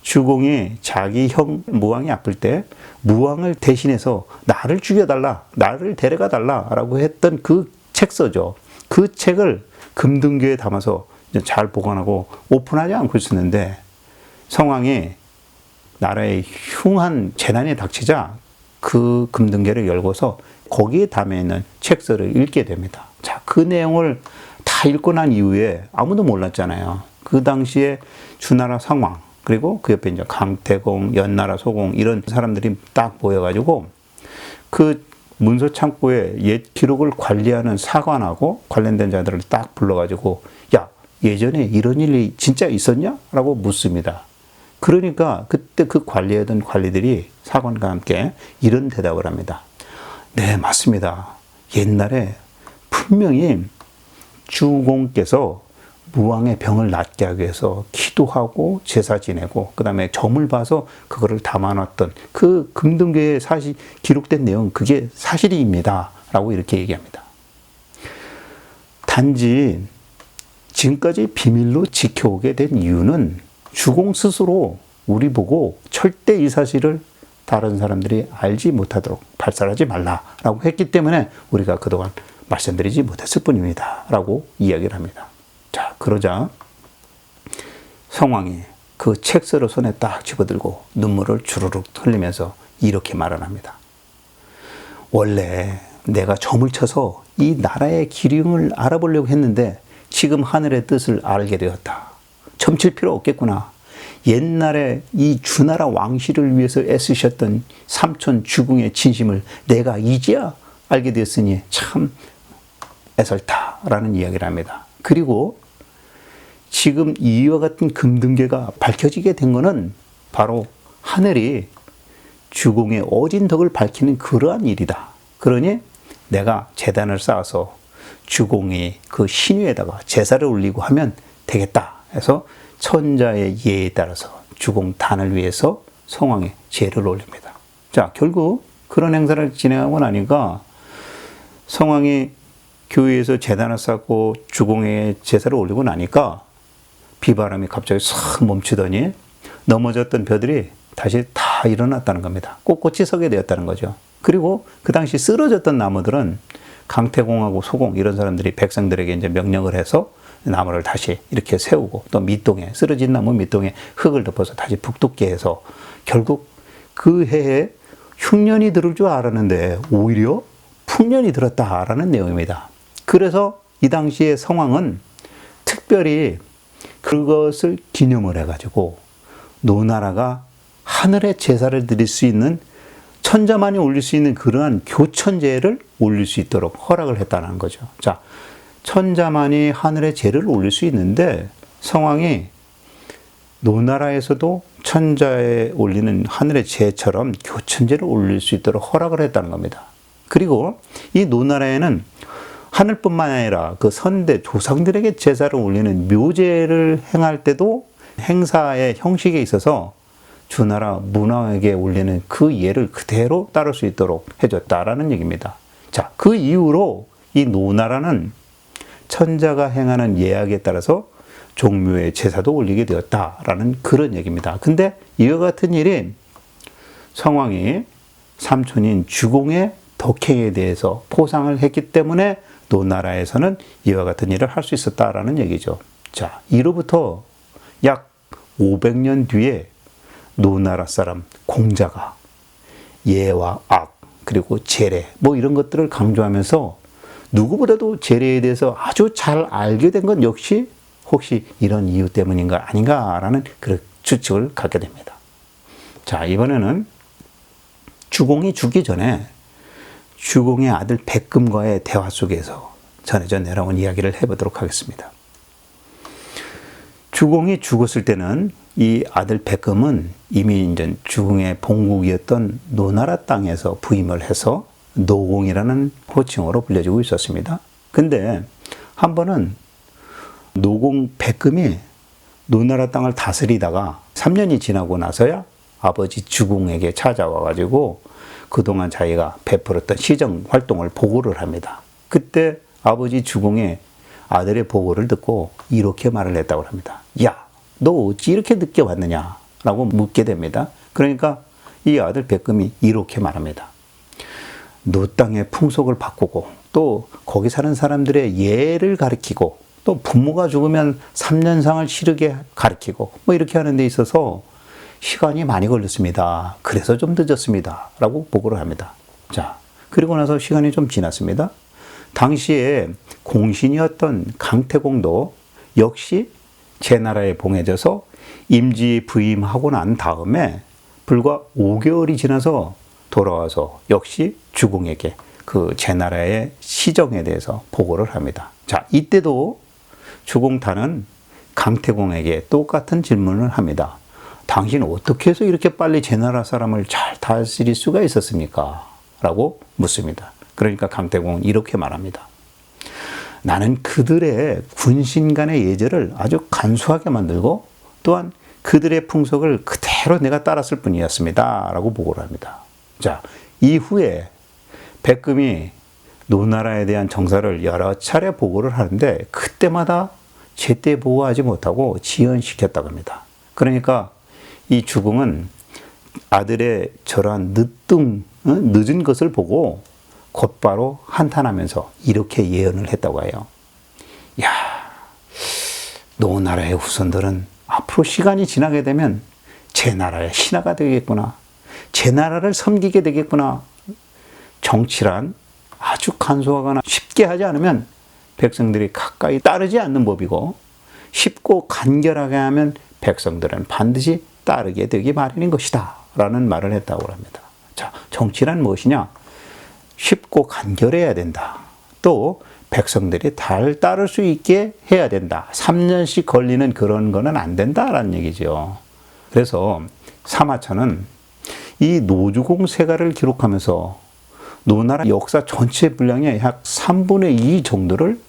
B: 주공이 자기 형 무왕이 아플 때 무왕을 대신해서 나를 죽여달라, 나를 데려가달라 라고 했던 그 책서죠. 그 책을 금등교에 담아서 잘 보관하고 오픈하지 않고 있었는데 성왕이 나라에 흉한 재난이 닥치자 그 금등계를 열고서 거기에 담아있는 책서를 읽게 됩니다. 자, 그 내용을 다 읽고 난 이후에 아무도 몰랐잖아요. 그 당시에 주나라 상왕, 그리고 그 옆에 이제 강태공, 연나라 소공 이런 사람들이 딱 모여가지고 그 문서 창고에 옛 기록을 관리하는 사관하고 관련된 자들을 딱 불러가지고 야, 예전에 이런 일이 진짜 있었냐? 라고 묻습니다. 그러니까 그때 그 관리하던 관리들이 사관과 함께 이런 대답을 합니다. 네, 맞습니다. 옛날에 분명히 주공께서 무왕의 병을 낫게 하기 위해서 기도하고 제사 지내고 그 다음에 점을 봐서 그거를 담아놨던 그 금등교에 사실 기록된 내용 그게 사실입니다. 라고 이렇게 얘기합니다. 단지 지금까지 비밀로 지켜오게 된 이유는 주공 스스로 우리 보고 절대 이 사실을 다른 사람들이 알지 못하도록 발설하지 말라라고 했기 때문에 우리가 그동안 말씀드리지 못했을 뿐입니다. 라고 이야기를 합니다. 자, 그러자 성왕이 그 책서를 손에 딱 집어들고 눈물을 주르륵 흘리면서 이렇게 말을 합니다. 원래 내가 점을 쳐서 이 나라의 기륭을 알아보려고 했는데 지금 하늘의 뜻을 알게 되었다. 점칠 필요 없겠구나. 옛날에 이 주나라 왕실을 위해서 애쓰셨던 삼촌 주공의 진심을 내가 이제야 알게 되었으니 참 애설타라는 이야기를 합니다. 그리고 지금 이와 같은 금등계가 밝혀지게 된 것은 바로 하늘이 주공의 어진 덕을 밝히는 그러한 일이다. 그러니 내가 제단을 쌓아서 주공이 그 신유에다가 제사를 올리고 하면 되겠다 해서 천자의 예에 따라서 주공단을 위해서 성왕에 제를 올립니다. 자, 결국 그런 행사를 진행하고 나니까 성왕이 교회에서 제단을 쌓고 주공에 제사를 올리고 나니까 비바람이 갑자기 싹 멈추더니 넘어졌던 벼들이 다시 다 일어났다는 겁니다. 꼿꼿이 서게 되었다는 거죠. 그리고 그 당시 쓰러졌던 나무들은 강태공하고 소공 이런 사람들이 백성들에게 이제 명령을 해서 나무를 다시 이렇게 세우고 또 밑동에 쓰러진 나무 밑동에 흙을 덮어서 다시 북돋게 해서 결국 그 해에 흉년이 들을 줄 알았는데 오히려 풍년이 들었다라는 내용입니다. 그래서 이 당시에 성왕은 특별히 그것을 기념을 해가지고 노나라가 하늘에 제사를 드릴 수 있는 천자만이 올릴 수 있는 그러한 교천제를 올릴 수 있도록 허락을 했다는 거죠. 자, 천자만이 하늘의 제를 올릴 수 있는데 성왕이 노나라에서도 천자에 올리는 하늘의 제처럼 교천제를 올릴 수 있도록 허락을 했다는 겁니다. 그리고 이 노나라에는 하늘뿐만 아니라 그 선대 조상들에게 제사를 올리는 묘제를 행할 때도 행사의 형식에 있어서 주나라 문왕에게 올리는 그 예를 그대로 따를 수 있도록 해줬다라는 얘기입니다. 자, 그 이후로 이 노나라는 천자가 행하는 예약에 따라서 종묘의 제사도 올리게 되었다라는 그런 얘기입니다. 근데 이와 같은 일이 성왕이 삼촌인 주공의 덕행에 대해서 포상을 했기 때문에 노나라에서는 이와 같은 일을 할 수 있었다라는 얘기죠. 자, 이로부터 약 500년 뒤에 노나라 사람 공자가 예와 악 그리고 제례 뭐 이런 것들을 강조하면서 누구보다도 제례에 대해서 아주 잘 알게 된 건 역시 혹시 이런 이유 때문인가 아닌가라는 그런 추측을 갖게 됩니다. 자, 이번에는 주공이 죽기 전에 주공의 아들 백금과의 대화 속에서 전해져 내려온 이야기를 해보도록 하겠습니다. 주공이 죽었을 때는 이 아들 백금은 이미 이제 주공의 본국이었던 노나라 땅에서 부임을 해서 노공이라는 호칭으로 불려지고 있었습니다. 근데 한 번은 노공 백금이 노나라 땅을 다스리다가 3년이 지나고 나서야 아버지 주공에게 찾아와가지고 그동안 자기가 베풀었던 시정 활동을 보고를 합니다. 그때 아버지 주공의 아들의 보고를 듣고 이렇게 말을 했다고 합니다. 야, 너 어찌 이렇게 늦게 왔느냐? 라고 묻게 됩니다. 그러니까 이 아들 백금이 이렇게 말합니다. 노 땅의 풍속을 바꾸고 또 거기 사는 사람들의 예를 가르치고 또 부모가 죽으면 3년상을 치르게 가르치고 뭐 이렇게 하는 데 있어서 시간이 많이 걸렸습니다. 그래서 좀 늦었습니다. 라고 보고를 합니다. 자, 그리고 나서 시간이 좀 지났습니다. 당시에 공신이었던 강태공도 역시 제 나라에 봉해져서 임지 부임하고 난 다음에 불과 5개월이 지나서 돌아와서 역시 주공에게 그 제 나라의 시정에 대해서 보고를 합니다. 자, 이때도 주공탄은 강태공에게 똑같은 질문을 합니다. 당신은 어떻게 해서 이렇게 빨리 제 나라 사람을 잘 다스릴 수가 있었습니까? 라고 묻습니다. 그러니까 강태공은 이렇게 말합니다. 나는 그들의 군신 간의 예절을 아주 간소하게 만들고 또한 그들의 풍속을 그대로 내가 따랐을 뿐이었습니다. 라고 보고를 합니다. 자, 이후에 백금이 노나라에 대한 정사를 여러 차례 보고를 하는데 그때마다 제때 보고하지 못하고 지연시켰다고 합니다. 그러니까 이 주공은 아들의 저러한 늦은 것을 보고 곧바로 한탄하면서 이렇게 예언을 했다고 해요. 야, 노나라의 후손들은 앞으로 시간이 지나게 되면 제 나라의 신하가 되겠구나. 제 나라를 섬기게 되겠구나. 정치란 아주 간소하거나 쉽게 하지 않으면 백성들이 가까이 따르지 않는 법이고 쉽고 간결하게 하면 백성들은 반드시 따르게 되기 마련인 것이다. 라는 말을 했다고 합니다. 자, 정치란 무엇이냐? 쉽고 간결해야 된다. 또 백성들이 잘 따를 수 있게 해야 된다. 3년씩 걸리는 그런 거는 안 된다라는 얘기죠. 그래서 사마천은 이 노주공 세가를 기록하면서 노나라 역사 전체 분량의 약 3분의 2 정도를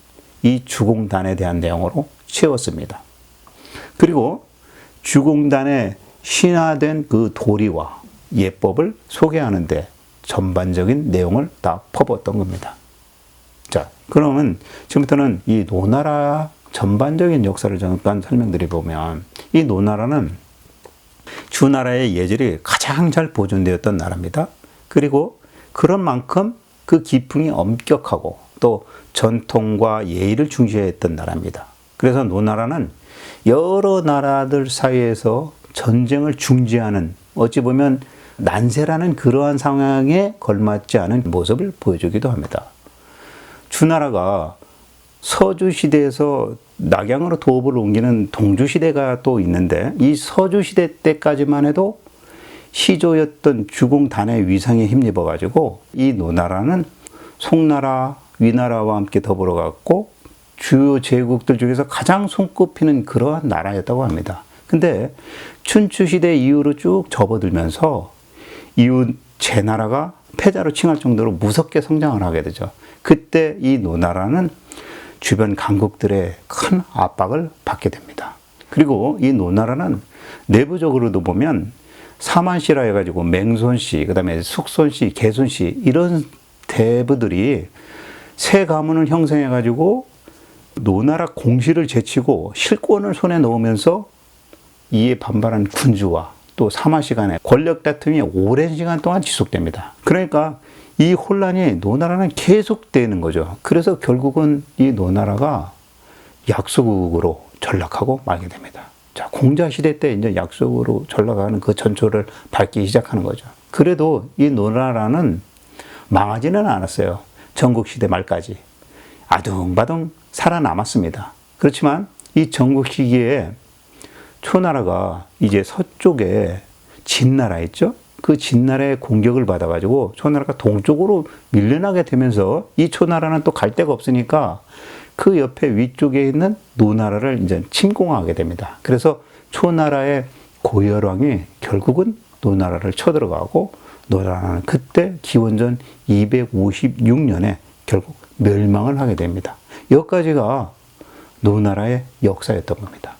B: 이 주공단에 대한 내용으로 채웠습니다. 그리고 주공단에 신화된 그 도리와 예법을 소개하는데 전반적인 내용을 다 퍼붓던 겁니다. 자, 그러면 지금부터는 이 노나라 전반적인 역사를 잠깐 설명드려보면 이 노나라는 주나라의 예절이 가장 잘 보존되었던 나라입니다. 그리고 그런 만큼 그 기풍이 엄격하고 또 전통과 예의를 중시했던 나라입니다. 그래서 노나라는 여러 나라들 사이에서 전쟁을 중지하는 어찌 보면 난세라는 그러한 상황에 걸맞지 않은 모습을 보여주기도 합니다. 주나라가 서주시대에서 낙양으로 도읍을 옮기는 동주시대가 또 있는데 이 서주시대 때까지만 해도 시조였던 주공단의 위상에 힘입어 가지고 이 노나라는 송나라, 위나라와 함께 더불어 갔고 주요 제국들 중에서 가장 손꼽히는 그러한 나라였다고 합니다. 근데 춘추 시대 이후로 쭉 접어들면서 이후 제나라가 패자로 칭할 정도로 무섭게 성장을 하게 되죠. 그때 이 노나라는 주변 강국들의 큰 압박을 받게 됩니다. 그리고 이 노나라는 내부적으로도 보면 사만시라 해가지고 맹손씨, 그 다음에 숙손씨, 개손씨 이런 대부들이 세 가문을 형성해가지고 노나라 공실을 제치고 실권을 손에 넣으면서 이에 반발한 군주와 또 사마시 간의 권력 다툼이 오랜 시간 동안 지속됩니다. 그러니까 이 혼란이 노나라는 계속되는 거죠. 그래서 결국은 이 노나라가 약소국으로 전락하고 말게 됩니다. 자, 공자시대 때 이제 약소국으로 전락하는 그 전초를 밟기 시작하는 거죠. 그래도 이 노나라는 망하지는 않았어요. 전국시대 말까지. 아둥바둥 살아남았습니다. 그렇지만 이 전국 시기에 초나라가 이제 서쪽에 진나라 있죠? 그 진나라의 공격을 받아가지고 초나라가 동쪽으로 밀려나게 되면서 이 초나라는 또 갈 데가 없으니까 그 옆에 위쪽에 있는 노나라를 이제 침공하게 됩니다. 그래서 초나라의 고열왕이 결국은 노나라를 쳐들어가고 노나라는 그때 기원전 256년에 결국 멸망을 하게 됩니다. 여기까지가 노나라의 역사였던 겁니다.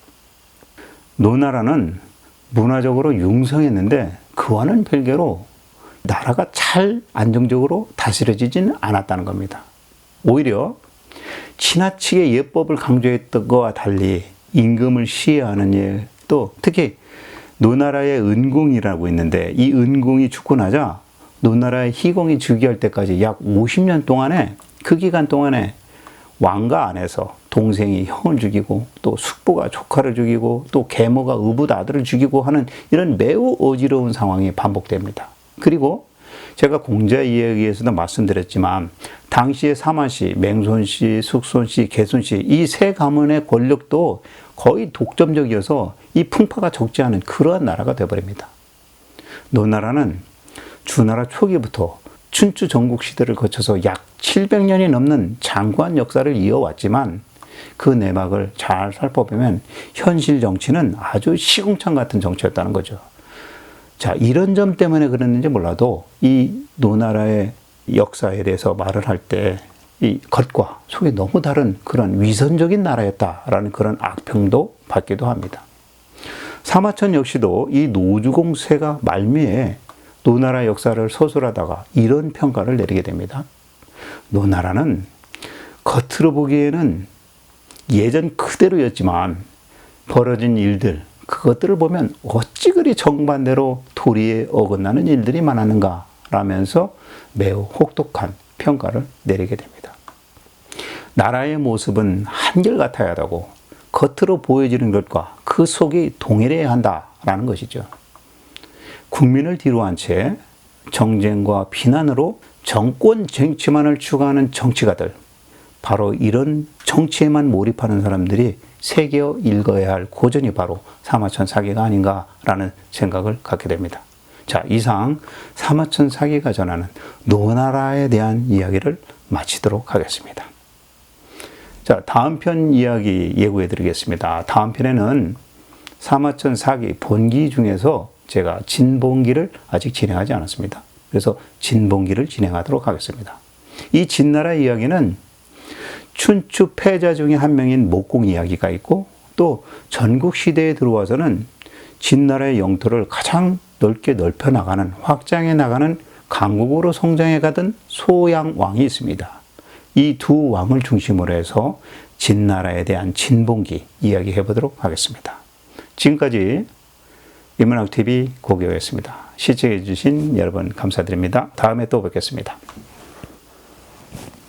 B: 노나라는 문화적으로 융성했는데 그와는 별개로 나라가 잘 안정적으로 다스려지지는 않았다는 겁니다. 오히려 지나치게 예법을 강조했던 것과 달리 임금을 시해하는 일, 또 특히 노나라의 은궁이라고 있는데 이 은궁이 죽고 나자 노나라의 희공이 즉위할 때까지 약 50년 동안에 그 기간 동안에 왕가 안에서 동생이 형을 죽이고 또 숙부가 조카를 죽이고 또 계모가 의붓 아들을 죽이고 하는 이런 매우 어지러운 상황이 반복됩니다. 그리고 제가 공자 이야기에서도 말씀드렸지만 당시의 사마씨, 맹손씨, 숙손씨, 개손씨 이 세 가문의 권력도 거의 독점적이어서 이 풍파가 적지 않은 그러한 나라가 되어버립니다. 노나라는 주나라 초기부터 춘추 전국 시대를 거쳐서 약 700년이 넘는 장구한 역사를 이어왔지만 그 내막을 잘 살펴보면 현실 정치는 아주 시궁창 같은 정치였다는 거죠. 자, 이런 점 때문에 그랬는지 몰라도 이 노나라의 역사에 대해서 말을 할 때 이 겉과 속이 너무 다른 그런 위선적인 나라였다라는 그런 악평도 받기도 합니다. 사마천 역시도 이 노주공세가 말미에 노나라 역사를 서술하다가 이런 평가를 내리게 됩니다. 노나라는 겉으로 보기에는 예전 그대로였지만 벌어진 일들, 그것들을 보면 어찌 그리 정반대로 도리에 어긋나는 일들이 많았는가 라면서 매우 혹독한 평가를 내리게 됩니다. 나라의 모습은 한결같아야 하고 겉으로 보여지는 것과 그 속이 동일해야 한다라는 것이죠. 국민을 뒤로 한 채 정쟁과 비난으로 정권 쟁취만을 추구하는 정치가들, 바로 이런 정치에만 몰입하는 사람들이 새겨 읽어야 할 고전이 바로 사마천 사기가 아닌가라는 생각을 갖게 됩니다. 자, 이상 사마천 사기가 전하는 노나라에 대한 이야기를 마치도록 하겠습니다. 자, 다음 편 이야기 예고해 드리겠습니다. 다음 편에는 사마천 사기 본기 중에서 제가 진본기를 아직 진행하지 않았습니다. 그래서 진본기를 진행하도록 하겠습니다. 이 진나라 이야기는 춘추 패자 중에 한 명인 목공 이야기가 있고 또 전국시대에 들어와서는 진나라의 영토를 가장 넓게 넓혀 나가는, 확장해 나가는 강국으로 성장해 가던 소양왕이 있습니다. 이 두 왕을 중심으로 해서 진나라에 대한 진본기 이야기해 보도록 하겠습니다. 지금까지 인문학TV 고교였습니다. 시청해 주신 여러분 감사드립니다. 다음에 또 뵙겠습니다.